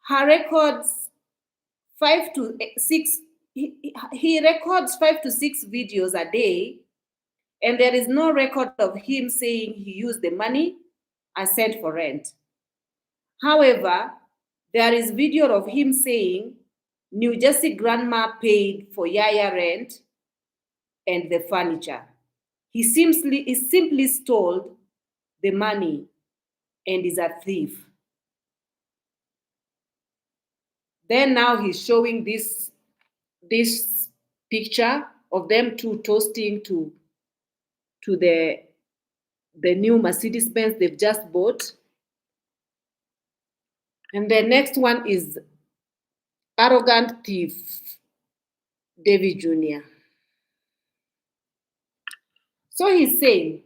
Her records 5 to 6, he records 5 to 6 videos a day, and there is no record of him saying he used the money I sent for rent. However, there is video of him saying New Jersey grandma paid for Yaya rent and the furniture. He simply stole the money and is a thief. Then now he's showing this picture of them two toasting to the new Mercedes Benz they've just bought. And the next one is arrogant thief Davy Jr. So he's saying,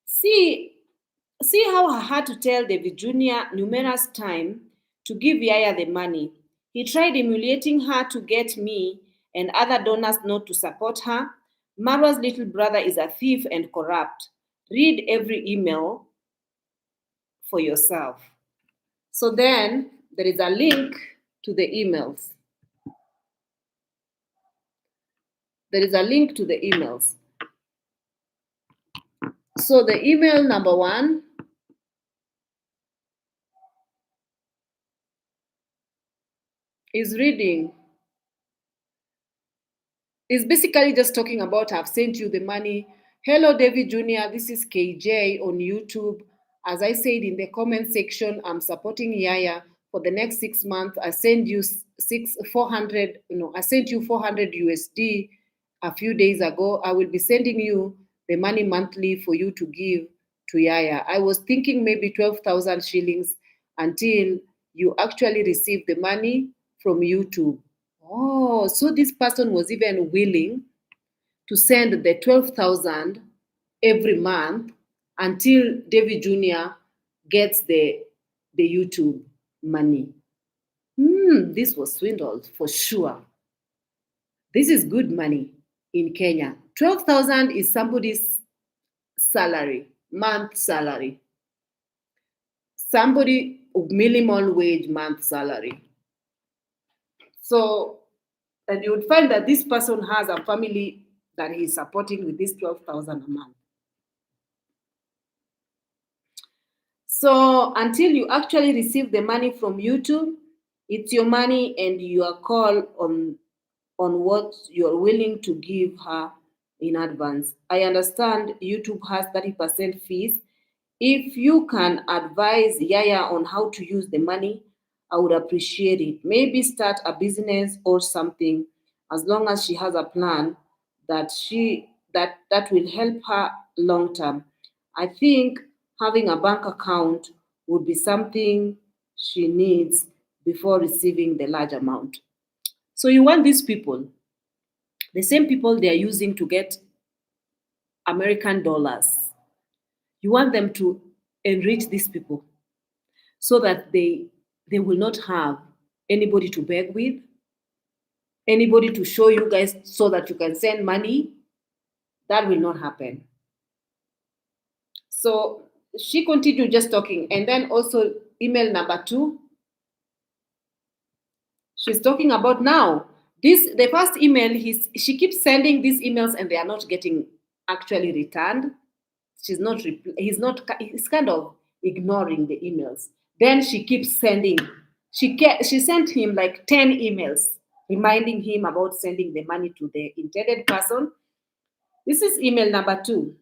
see how I had to tell David Jr. numerous times to give Yaya the money. He tried emulating her to get me and other donors not to support her. Marwa's little brother is a thief and corrupt. Read every email for yourself. So then there is a link to the emails. There is a link to the emails. So the email number 1 is reading. It's basically just talking about I've sent you the money. Hello, Davy Jr. This is KJ on YouTube. As I said in the comment section, I'm supporting Yaya for the next 6 months. I sent you 400. I sent you 400 USD a few days ago. I will be sending you the money monthly for you to give to Yaya. I was thinking maybe 12,000 shillings until you actually receive the money from YouTube. Oh, so this person was even willing to send the 12,000 every month until David Jr. gets the YouTube money. This was swindled for sure. This is good money in Kenya. 12,000 is somebody's salary, month salary. Somebody minimum wage month salary. So, and you would find that this person has a family that he's supporting with this 12,000 a month. So until you actually receive the money from YouTube, it's your money and your call on what you're willing to give her in advance. I understand YouTube has 30% fees. If you can advise Yaya on how to use the money, I would appreciate it. Maybe start a business or something, as long as she has a plan that will help her long term. I think having a bank account would be something she needs before receiving the large amount. So you want these people, the same people they are using to get American dollars, you want them to enrich these people so that they will not have anybody to beg with, anybody to show you guys so that you can send money. That will not happen. So she continued just talking. And then also email number 2. She's talking about now. The first email, she keeps sending these emails and they are not getting actually returned. He's kind of ignoring the emails. Then she keeps sending. She sent him like 10 emails reminding him about sending the money to the intended person. This is email number 2.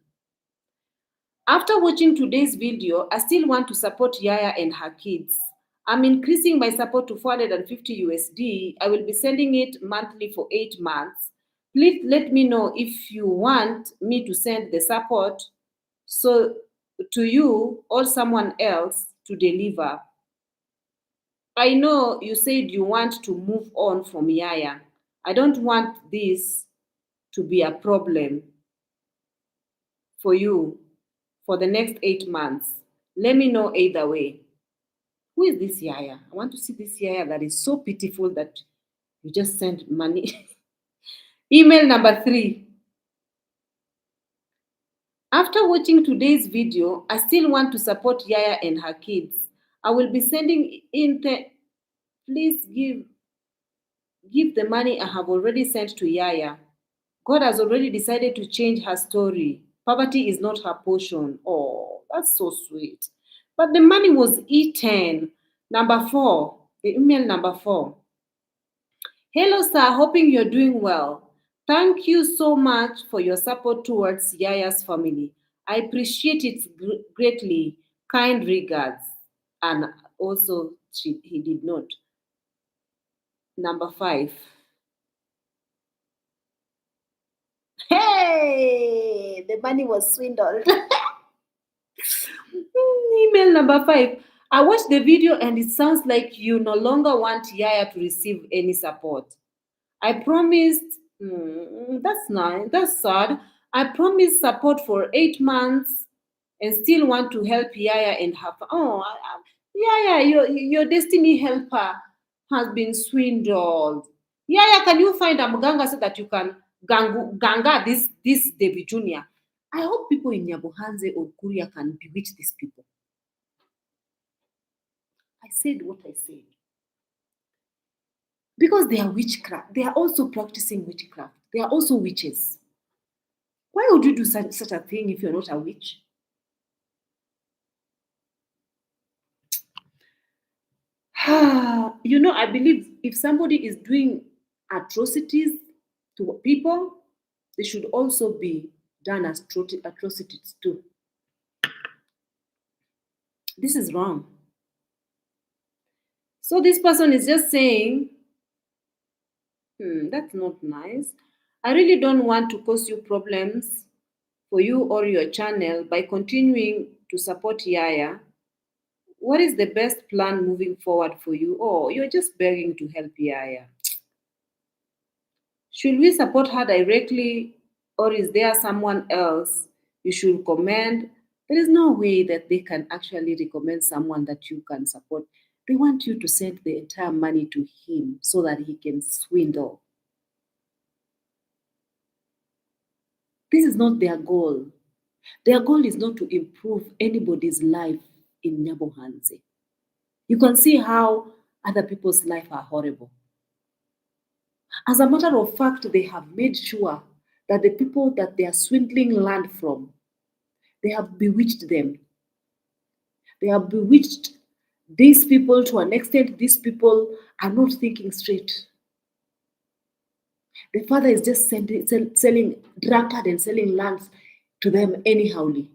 After watching today's video, I still want to support Yaya and her kids. I'm increasing my support to 450 USD. I will be sending it monthly for 8 months. Please let me know if you want me to send the support so to you or someone else to deliver. I know you said you want to move on from Yaya. I don't want this to be a problem for you for the next 8 months. Let me know either way. Who is this Yaya? I want to see this Yaya that is so pitiful that you just send money. Email number 3. After watching today's video, I still want to support Yaya and her kids. I will be sending in please give the money I have already sent to Yaya. God has already decided to change her story. Poverty is not her portion. Oh, that's so sweet. But the money was eaten. Number 4, the email number 4. Hello, sir. Hoping you're doing well. Thank you so much for your support towards Yaya's family. I appreciate it greatly. Kind regards. And also, he did not. Number 5. Hey, the money was swindled. Email number 5. I watched the video and it sounds like you no longer want Yaya to receive any support. I promised, that's nice, that's sad. I promised support for 8 months and still want to help Yaya and her. Yaya, your destiny helper has been swindled. Yaya, can you find a mganga so that you can ganga this Davy Jr.? I hope people in Nyabohanze or Kuria can bewitch these people. I said what I said. Because they are witchcraft. They are also practicing witchcraft. They are also witches. Why would you do such a thing if you're not a witch? I believe if somebody is doing atrocities to people, they should also be done as atrocities too. This is wrong. So this person is just saying, that's not nice. I really don't want to cause you problems for you or your channel by continuing to support Yaya. What is the best plan moving forward for you? Oh, you're just begging to help Yaya. Should we support her directly or is there someone else you should recommend? There is no way that they can actually recommend someone that you can support. They want you to send the entire money to him so that he can swindle. This is not their goal. Their goal is not to improve anybody's life in Nyabohanze. You can see how other people's life are horrible. As a matter of fact, they have made sure that the people that they are swindling land from, they have bewitched them. They have bewitched these people to an extent these people are not thinking straight. The father is just selling drunkard and selling lands to them anyhowly.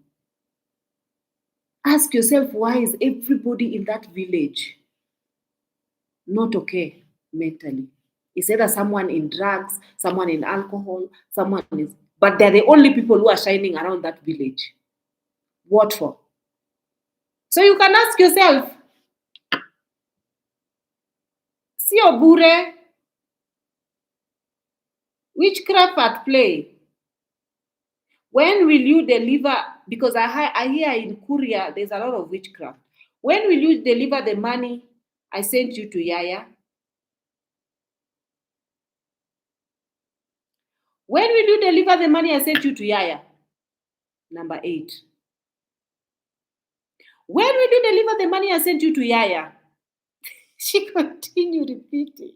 Ask yourself, why is everybody in that village not okay mentally? It's either someone in drugs, someone in alcohol, someone is, but they're the only people who are shining around that village. What for? So you can ask yourself, Sio bure, witchcraft at play. When will you deliver? Because I hear in Korea there's a lot of witchcraft. When will you deliver the money I sent you to Yaya? When will you deliver the money I sent you to Yaya? Number 8. When will you deliver the money I sent you to Yaya? She continued repeating.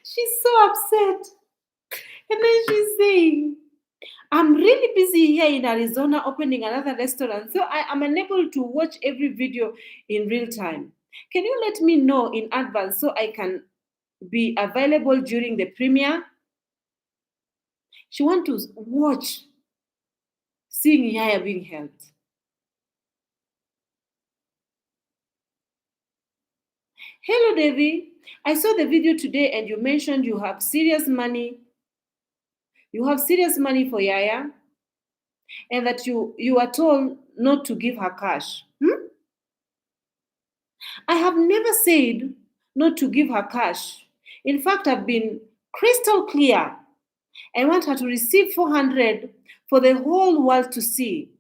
She's so upset. And then she's saying, I'm really busy here in Arizona opening another restaurant, so I am unable to watch every video in real time. Can you let me know in advance so I can be available during the premiere? She wants to watch seeing Yaya being helped. Hello, Davy. I saw the video today and you mentioned you have serious money. You have serious money for Yaya and that you are told not to give her cash. I have never said not to give her cash. In fact, I've been crystal clear. I want her to receive 400 for the whole world to see,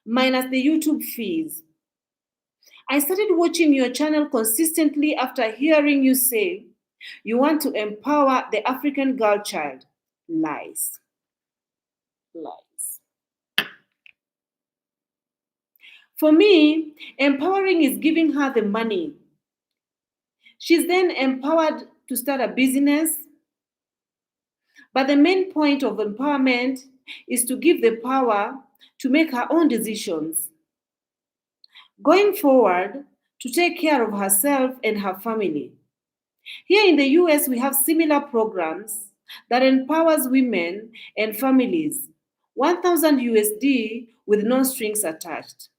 minus the YouTube fees. I started watching your channel consistently after hearing you say you want to empower the African girl child. Lies. Lies. For me, empowering is giving her the money. She's then empowered to start a business. But the main point of empowerment is to give the power to make her own decisions. Going forward, to take care of herself and her family. Here in the US, we have similar programs that empowers women and families. 1000 USD with no strings attached.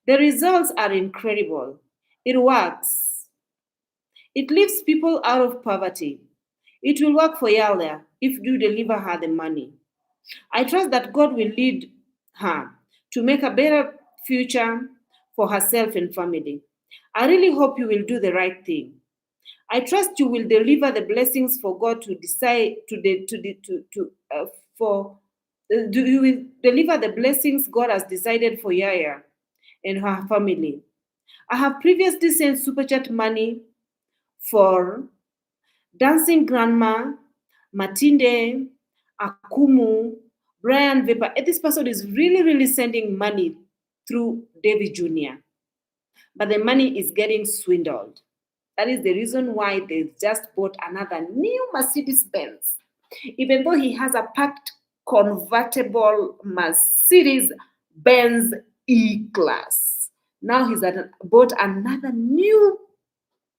The results are incredible. It works. It lifts people out of poverty. It will work for Yala if you deliver her the money. I trust that God will lead her to make a better future for herself and family. I really hope you will do the right thing. I trust you will deliver the blessings for God to decide for you will deliver the blessings God has decided for Yaya and her family. I have previously sent super chat money for Dancing Grandma, Matinde, Akumu, Brian Vapor. This person is really sending money through Davy Jr. But the money is getting swindled. That is the reason why they just bought another new Mercedes Benz. Even though he has a packed convertible Mercedes Benz E Class. Now he's bought another new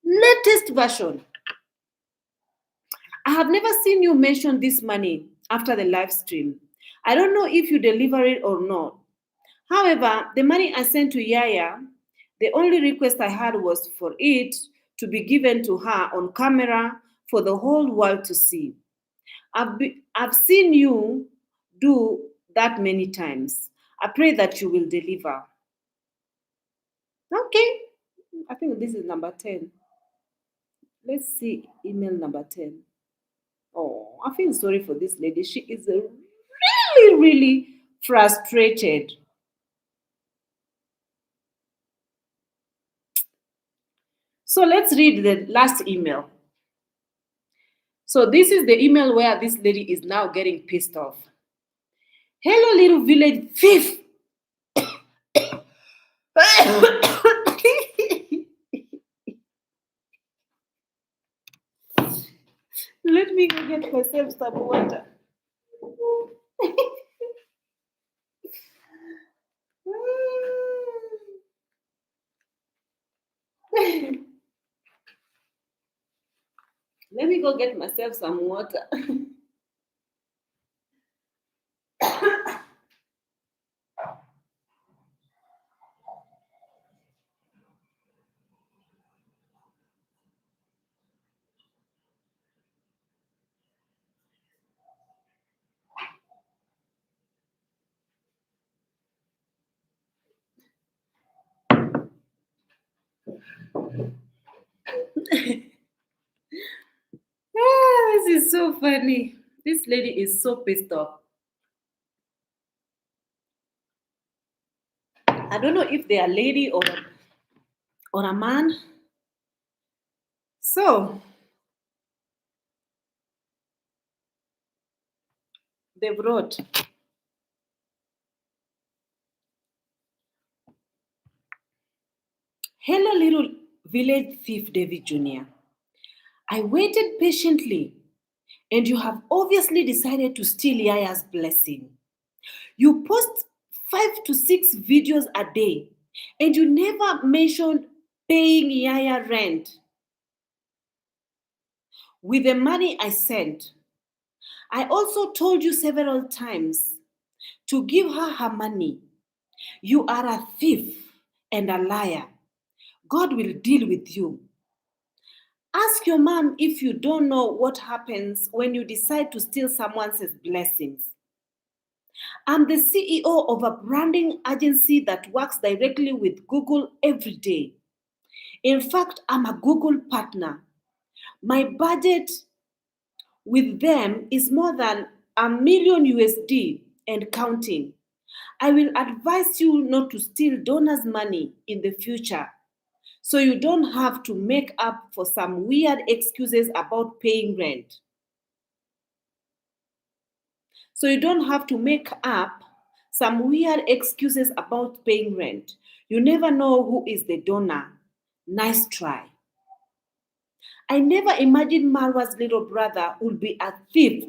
latest version. I have never seen you mention this money after the live stream. I don't know if you deliver it or not. However, the money I sent to Yaya, the only request I had was for it to be given to her on camera for the whole world to see. I've seen you do that many times. I pray that you will deliver. Okay, I think this is number 10. Let's see email number 10. Oh, I feel sorry for this lady. She is really frustrated. So let's read the last email. So this is the email where this lady is now getting pissed off. Hello, little village thief. Let me go get myself some water. Let me go get myself some water. This is so funny. This lady is so pissed off. I don't know if they are lady or a man. So they wrote, hello, little village thief David Jr. I waited patiently, and you have obviously decided to steal Yaya's blessing. You post 5 to 6 videos a day, and you never mentioned paying Yaya rent. With the money I sent, I also told you several times to give her money. You are a thief and a liar. God will deal with you. Ask your mom if you don't know what happens when you decide to steal someone else's blessings. I'm the CEO of a branding agency that works directly with Google every day. In fact, I'm a Google partner. My budget with them is more than $1 million USD and counting. I will advise you not to steal donors' money in the future so you don't have to make up for some weird excuses about paying rent. So you don't have to make up some weird excuses about paying rent. You never know who is the donor. Nice try. I never imagined Marwa's little brother would be a thief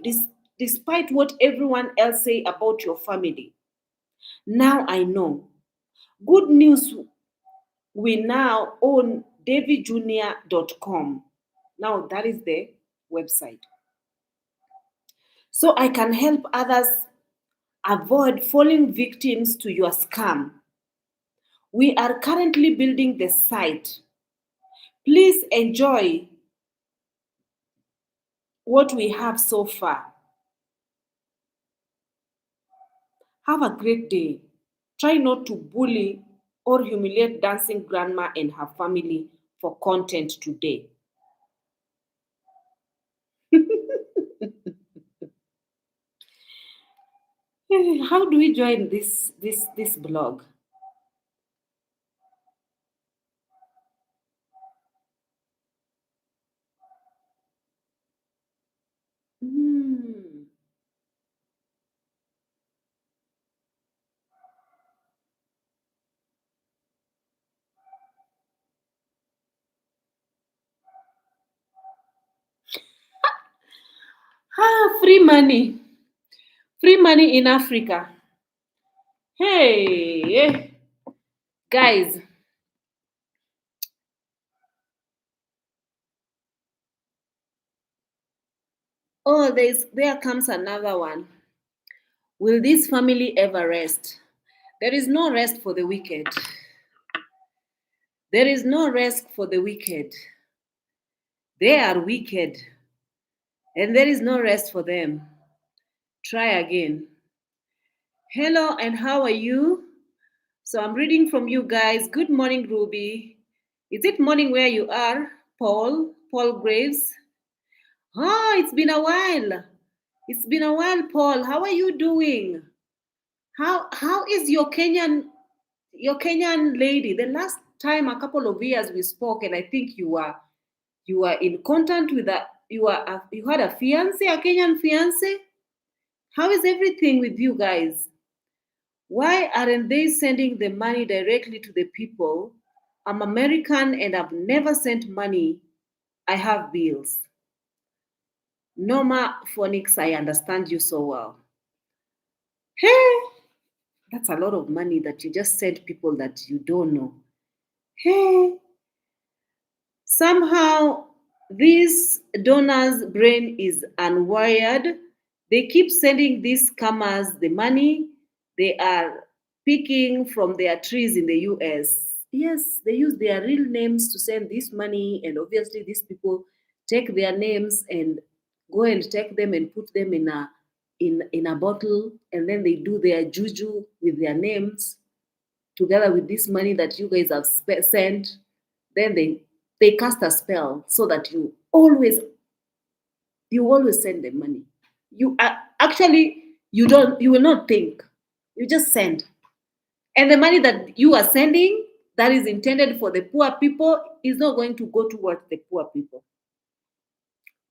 despite what everyone else say about your family. Now I know. Good news, we now own davyjr.com. Now that is the website. So I can help others avoid falling victims to your scam. We are currently building the site. Please enjoy what we have so far. Have a great day. Try not to bully or humiliate dancing grandma and her family for content today. How do we join this blog? Hmm. Free money. Free money in Africa. Hey, guys. Oh, there comes another one. Will this family ever rest? There is no rest for the wicked. There is no rest for the wicked. They are wicked, and there is no rest for them. Try again. Hello, and how are you? So I'm reading from you guys. Good morning, Ruby. Is it morning where you are? Paul Graves. Oh, it's been a while. It's been a while, Paul. How are you doing? How is your Kenyan lady? The last time, a couple of years we spoke, and I think you were in contact with you had a fiance, a Kenyan fiance. How is everything with you guys? Why aren't they sending the money directly to the people? I'm American and I've never sent money. I have bills. Norma Phonics, I understand you so well. Hey, that's a lot of money that you just sent people that you don't know. Hey, somehow this donor's brain is unwired. They keep sending these scammers the money they are picking from their trees in the US. Yes, they use their real names to send this money, and obviously, these people take their names and go and take them and put them in a bottle, and then they do their juju with their names together with this money that you guys have sent. Then they cast a spell so that you always send them money. Actually, you will not think, you just send, and the money that you are sending that is intended for the poor people is not going to go towards the poor people.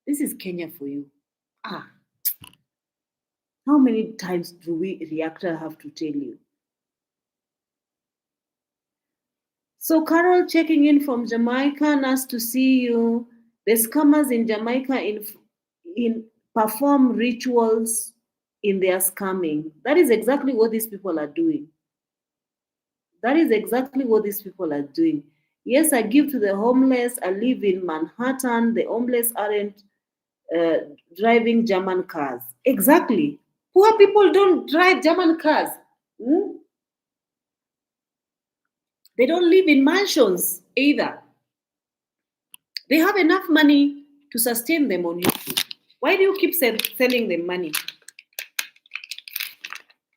This is Kenya for you. How many times do we reactor have to tell you? So Carol checking in from Jamaica, nice to see you. The scammers in Jamaica in perform rituals in their scamming. That is exactly what these people are doing. That is exactly what these people are doing. Yes, I give to the homeless. I live in Manhattan. The homeless aren't uh, driving German cars. Exactly. Poor people don't drive German cars. Hmm? They don't live in mansions either. They have enough money to sustain them on YouTube. Why do you keep sending them money?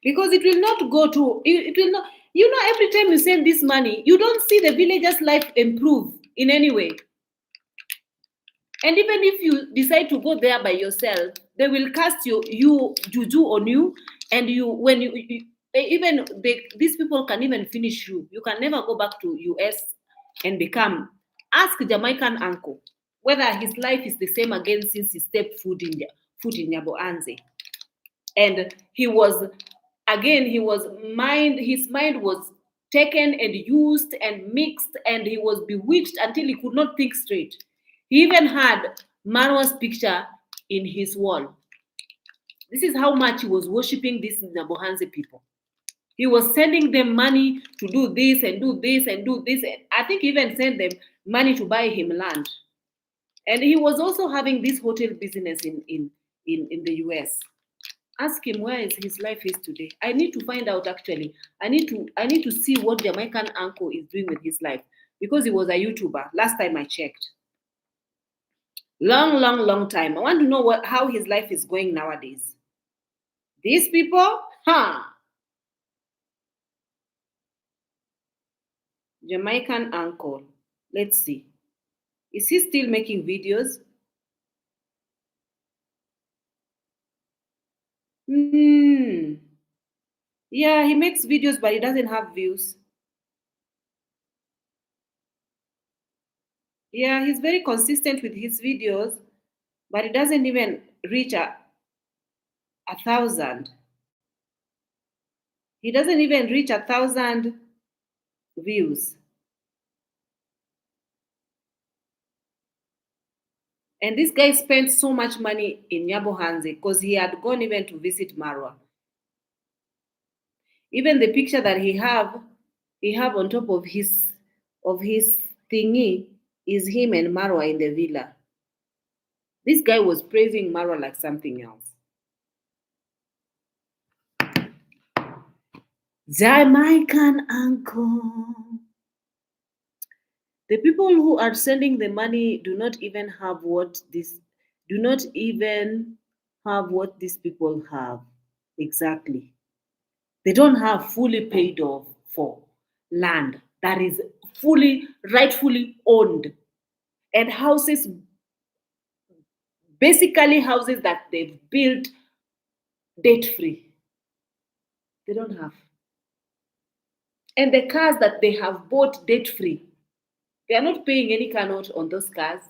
Because it will not go to, it will not, every time you send this money, you don't see the villagers' life improve in any way. And even if you decide to go there by yourself, they will cast you juju on you, and you when even these people can even finish you. You can never go back to US and become. Ask Jamaican uncle whether his life is the same again since he stepped foot in Nyaboanze. And he was again he was mind his mind was taken and used and mixed, and he was bewitched until he could not think straight. He even had Marwa's picture in his wall. This is how much he was worshiping these Nabohanse people. He was sending them money to do this and do this and do this. And I think he even sent them money to buy him land. And he was also having this hotel business in the US. Ask him where is his life is today. I need to find out actually. I need to see what Jamaican uncle is doing with his life, because he was a YouTuber last time I checked. Long time. I want to know how his life is going nowadays. These people, huh? Jamaican uncle. Let's see. Is he still making videos? Hmm. Yeah, he makes videos, but he doesn't have views. Yeah, he's very consistent with his videos, but it doesn't even reach a thousand. He doesn't even reach 1,000 views. And this guy spent so much money in Nyabohanze because he had gone even to visit Marwa. Even the picture that he have on top of his thingy is him and Marwa in the villa. This guy was praising Marwa like something else. Jamaican uncle. The people who are sending the money do not even have what these people have. Exactly. They don't have fully paid off for land that is fully rightfully owned, and houses, basically houses that they've built debt free. They don't have. And the cars that they have bought debt free, they are not paying any car note on those cars.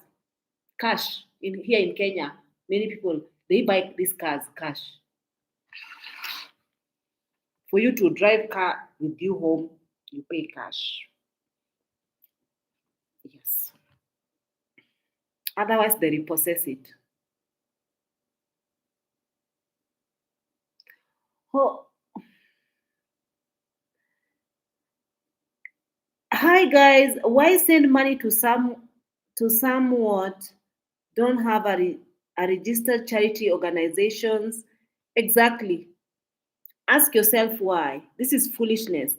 Cash in here in Kenya, many people they buy these cars cash. For you to drive car with you home, you pay cash. Yes. Otherwise, they repossess it. Oh, hi guys. Why send money to some what don't have a registered charity organizations? Exactly. Ask yourself why. This is foolishness.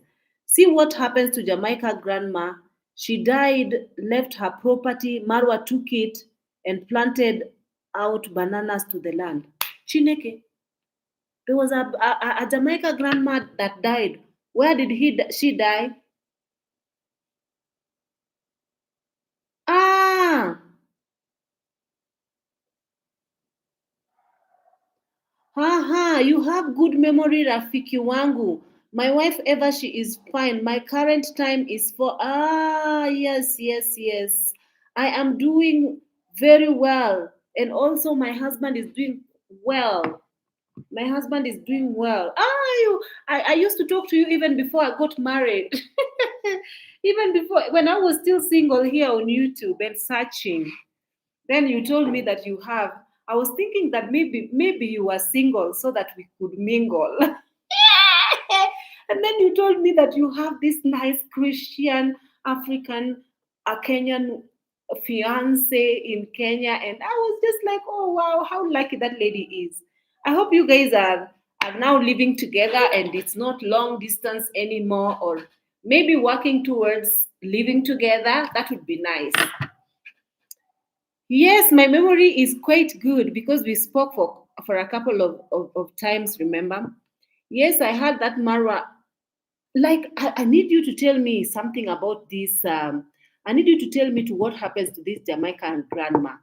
See what happens to Jamaica grandma. She died, left her property, Marwa took it and planted out bananas to the land. Chineke. There was a Jamaica grandma that died. Where did she die? Ah, haha, you have good memory, Rafiki wangu. My wife ever she is fine. My current time is for yes, yes, yes. I am doing very well. And also my husband is doing well. My husband is doing well. I used to talk to you even before I got married. Even before when I was still single here on YouTube and searching. Then you told me that you have. I was thinking that maybe you were single so that we could mingle. And then you told me that you have this nice Christian African Kenyan fiance in Kenya, and I was just like, oh wow, how lucky that lady is. I hope you guys are now living together and it's not long distance anymore, or maybe working towards living together. That would be nice. Yes, my memory is quite good because we spoke for a couple of times, remember? Yes, I had that Marwa. Like, I need you to tell me something about this. I need you to tell me to what happens to this Jamaican grandma.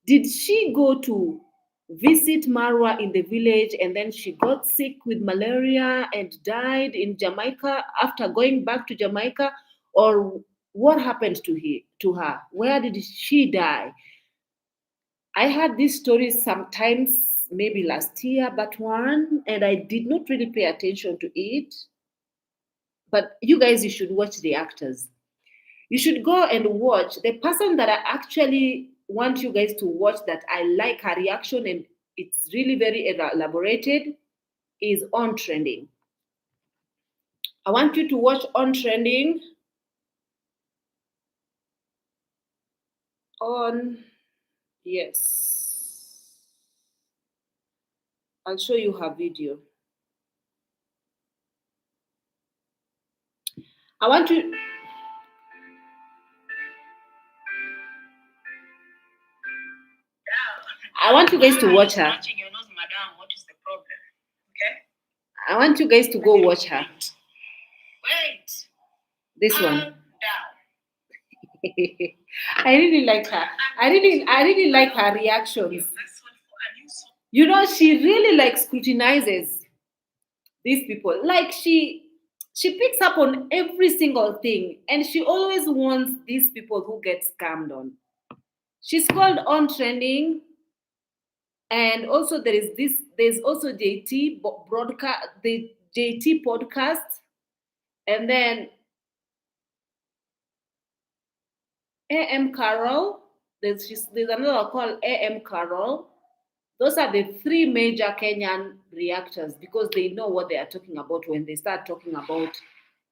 Did she go to visit Marwa in the village and then she got sick with malaria and died in Jamaica after going back to Jamaica? Or what happened to her? Where did she die? I heard these stories sometimes, maybe last year, but one, and I did not really pay attention to it. But you guys, you should watch the actors. You should go and watch the person that I actually want you guys to watch, that I like her reaction and it's really very elaborated, is On Trending. I want you to watch On Trending. On, yes, I'll show you her video. I want you. I want you guys to watch her. I want you guys to go watch her. Wait. This one. I really like her. I really like her reactions. You know, she really like scrutinizes these people. Like she picks up on every single thing and she always wants these people who get scammed on. She's called On Trending. And also there's also JT broadcast, the JT podcast, and then AM Carol. There's another called AM Carol. Those are the three major Kenyan reactors because they know what they are talking about when they start talking about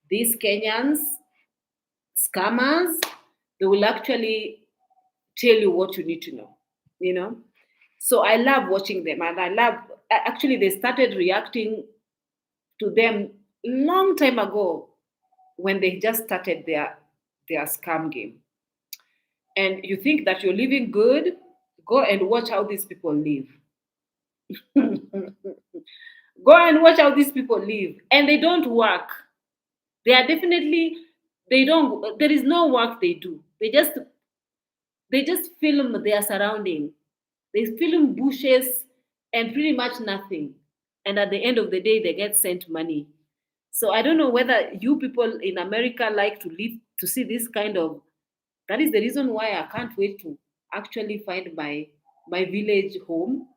these Kenyans scammers. They will actually tell you what you need to know. You know. So I love watching them, and I love actually they started reacting to them long time ago when they just started their scam game. And you think that you're living good, go and watch how these people live. Go and watch how these people live. And they don't work. They are definitely they don't there is no work they do. They just film their surrounding. They film bushes and pretty much nothing. And at the end of the day, they get sent money. So I don't know whether you people in America like to live to see this kind of. That is the reason why I can't wait to actually find my village home,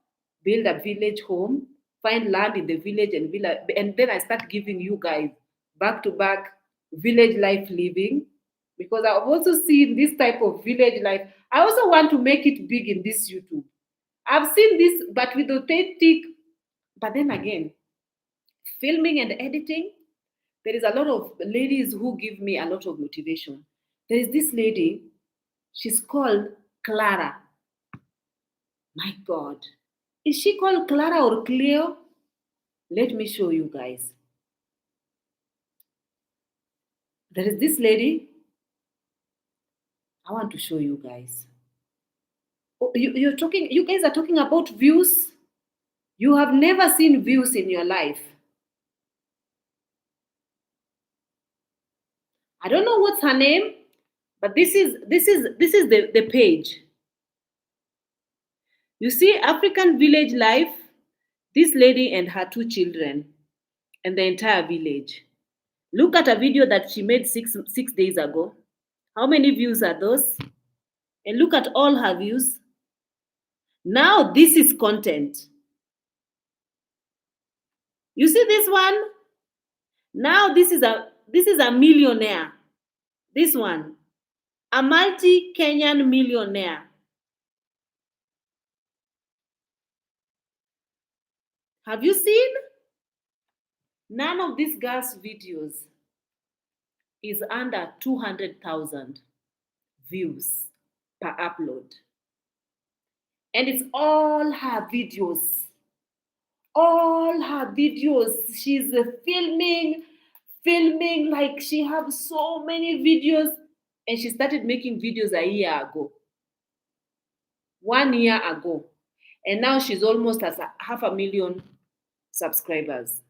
build a village home, find land in the village and then I start giving you guys back to back village life living because I've also seen this type of village life. I also want to make it big in this YouTube. I've seen this, but with authentic. But then again, filming and editing, there is a lot of ladies who give me a lot of motivation. There is this lady, she's called Clara. My God. Is she called Clara or Cleo? Let me show you guys. There is this lady. I want to show you guys. Oh, you guys are talking about views. You have never seen views in your life. I don't know what's her name, but this is the page. You see African village life, this lady and her two children and the entire village. Look at a video that she made six days ago. How many views are those? And look at all her views. Now this is content. You see this one? Now this is a millionaire. This one, a multi-Kenyan millionaire. Have you seen? None of these girls' videos is under 200,000 views per upload. And it's all her videos. All her videos. She's filming like she has so many videos. And she started making videos a year ago. 1 year ago. And now she's almost at 500,000 subscribers.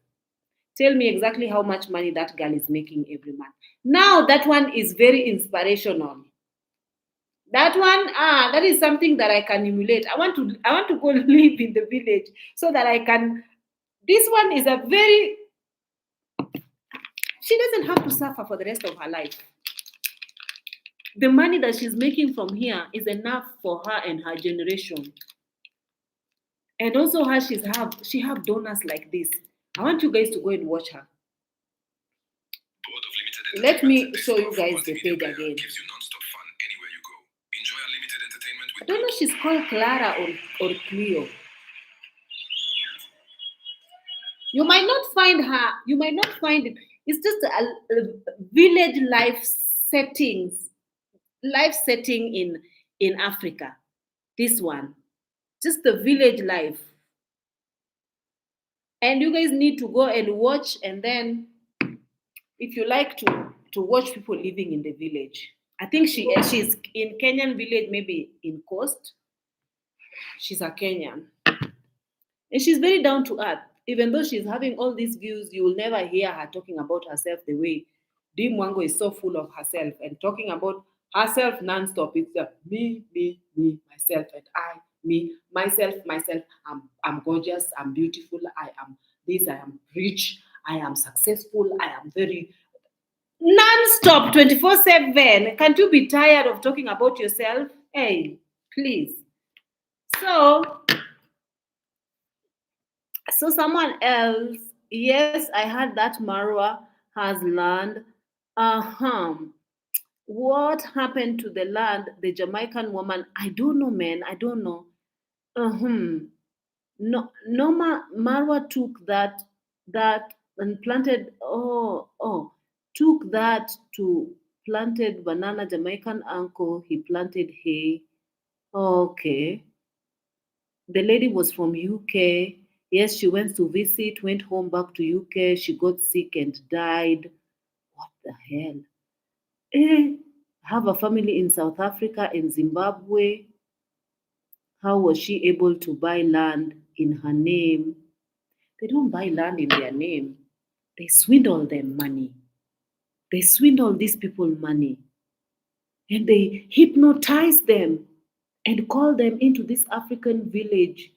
Tell me exactly how much money that girl is making every month. Now that one is very inspirational. That one, that is something that I can emulate. I want to go live in the village so that I can. This one is a very. She doesn't have to suffer for the rest of her life. The money that she's making from here is enough for her and her generation. And also her, she have donors like this. I want you guys to go and watch her. Let me show you guys the page again. I don't know if she's called Clara or Cleo. You might not find her. You might not find it. It's just a village life setting in Africa. This one, just the village life, and you guys need to go and watch. And then, if you like to watch people living in the village, I think she's in Kenyan village, maybe in Coast. She's a Kenyan. And she's very down to earth. Even though she's having all these views, you will never hear her talking about herself the way Dim Wango is so full of herself and talking about herself nonstop. It's me, myself, and I, me, myself, myself. I'm gorgeous, I'm beautiful, I am this, I am rich, I am successful, I am very nonstop 24/7. Can't you be tired of talking about yourself? Hey, please. So someone else, yes, I heard that Marwa has land. Uh-huh. What happened to the land, the Jamaican woman? I don't know, man. I don't know. Uh-huh. No, Marwa took that and planted. Took that to planted banana. Jamaican uncle, he planted hay. Okay. The lady was from UK. Yes, she went to visit, went home back to UK. She got sick and died. What the hell? Eh, have a family in South Africa and Zimbabwe. How was she able to buy land in her name? They don't buy land in their name. They swindle them money. They swindle these people money. And they hypnotize them and call them into this African village.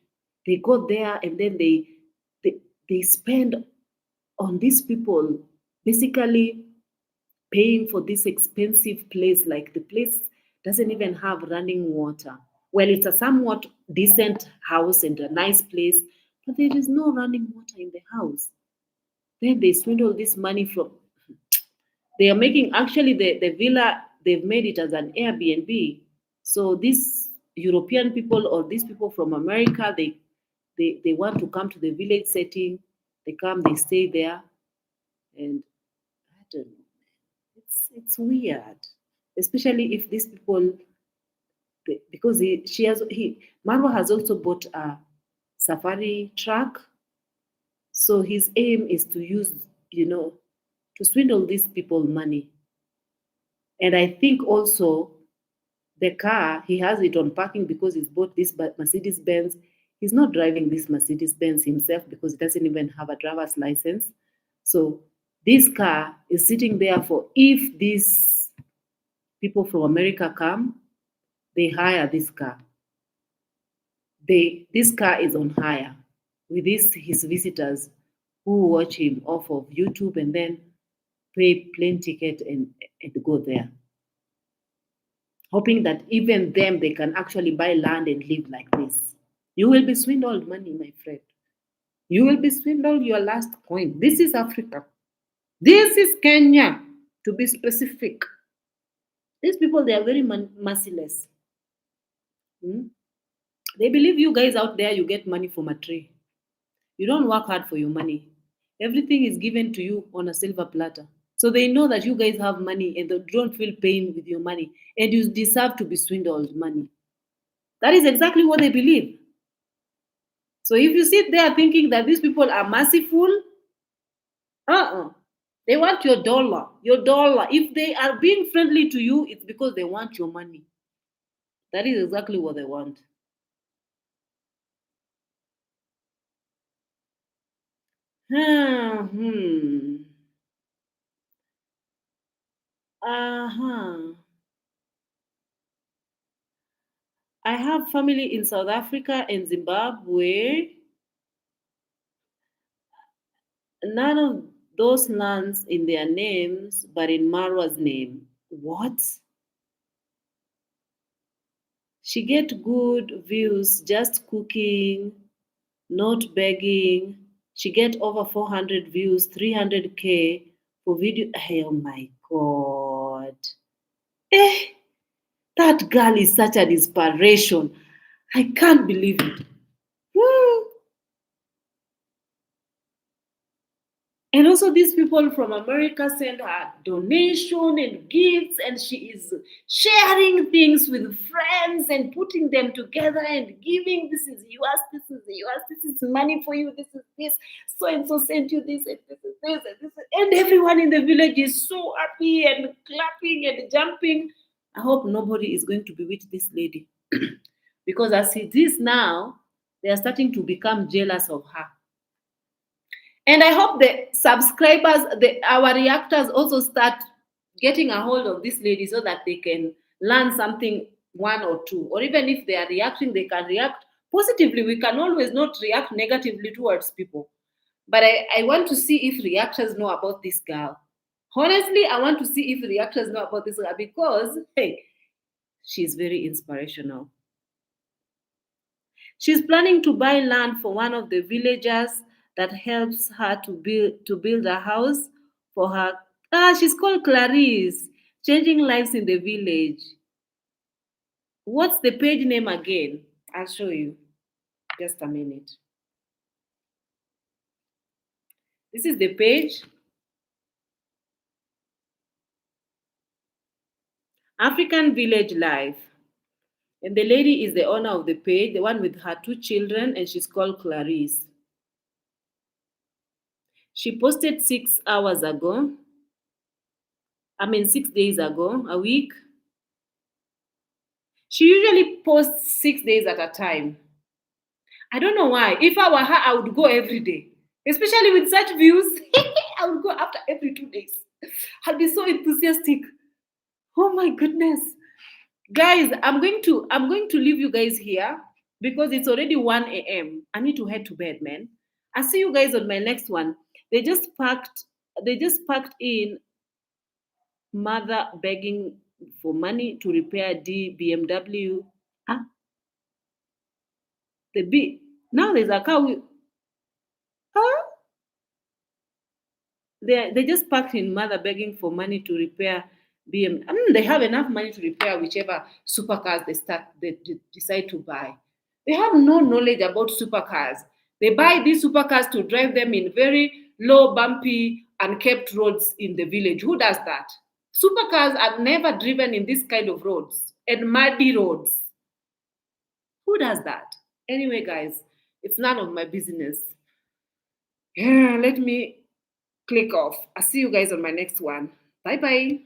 They go there and then they, they spend on these people, basically paying for this expensive place. Like the place doesn't even have running water. Well, it's a somewhat decent house and a nice place, but there is no running water in the house. Then they swindle this money from. They are making actually the villa, they've made it as an Airbnb. So these European people or these people from America, they want to come to the village setting. They come, they stay there, and I don't know. It's weird, especially if these people, because Marwa has also bought a safari truck. So his aim is to use, to swindle these people money. And I think also the car, he has it on parking because he's bought this Mercedes Benz. He's not driving this Mercedes Benz himself because he doesn't even have a driver's license. So this car is sitting there for if these people from America come, they hire this car. This car is on hire with his visitors who watch him off of YouTube and then pay plane ticket and go there, hoping that even them they can actually buy land and live like this. You will be swindled money, my friend. You will be swindled your last coin. This is Africa. This is Kenya, to be specific. These people, they are very merciless. Hmm? They believe you guys out there, you get money from a tree. You don't work hard for your money. Everything is given to you on a silver platter. So they know that you guys have money and they don't feel pain with your money. And you deserve to be swindled money. That is exactly what they believe. So if you sit there thinking that these people are merciful, uh-uh. They want your dollar. Your dollar. If they are being friendly to you, it's because they want your money. That is exactly what they want. Hmm. Uh-huh. I have family in South Africa and Zimbabwe. None of those lands in their names, but in Marwa's name. What? She get good views just cooking, not begging. She get over 400 views, 300K for video. Oh my God. Eh, that girl is such an inspiration. I can't believe it. Woo. And also, these people from America send her donation and gifts, and she is sharing things with friends and putting them together and giving. This is yours. This is yours. This is money for you. This is this. So and so sent you this, and this is this, and this, and everyone in the village is so happy and clapping and jumping. I hope nobody is going to be with this lady, because as it is now, they are starting to become jealous of her. And I hope the subscribers, our reactors also start getting a hold of this lady so that they can learn something, one or two. Or even if they are reacting, they can react positively. We can always not react negatively towards people. But I want to see if reactors know about this girl. Honestly, I want to see if reactors know about this girl because, hey, she's very inspirational. She's planning to buy land for one of the villagers that helps her to build a house for her. She's called Clarice, changing lives in the village. What's the page name again? I'll show you. Just a minute. This is the page. African Village Life. And the lady is the owner of the page, the one with her two children, and she's called Clarice. She posted 6 hours ago. 6 days ago, a week. She usually posts 6 days at a time. I don't know why. If I were her, I would go every day. Especially with such views, I would go after every 2 days. I'll be so enthusiastic. Oh my goodness. Guys, I'm going to leave you guys here because it's already 1 a.m. I need to head to bed, man. I'll see you guys on my next one. They just packed in mother begging for money to repair D BMW. Ah, the B. Now there's a car. Huh? They just packed in mother begging for money to repair BM. They have enough money to repair whichever supercars they decide to buy. They have no knowledge about supercars. They buy these supercars to drive them in very low, bumpy, unkept roads in the village. Who does that? Supercars are never driven in this kind of roads and muddy roads. Who does that? Anyway, guys, it's none of my business. Yeah, let me click off. I'll see you guys on my next one. Bye bye.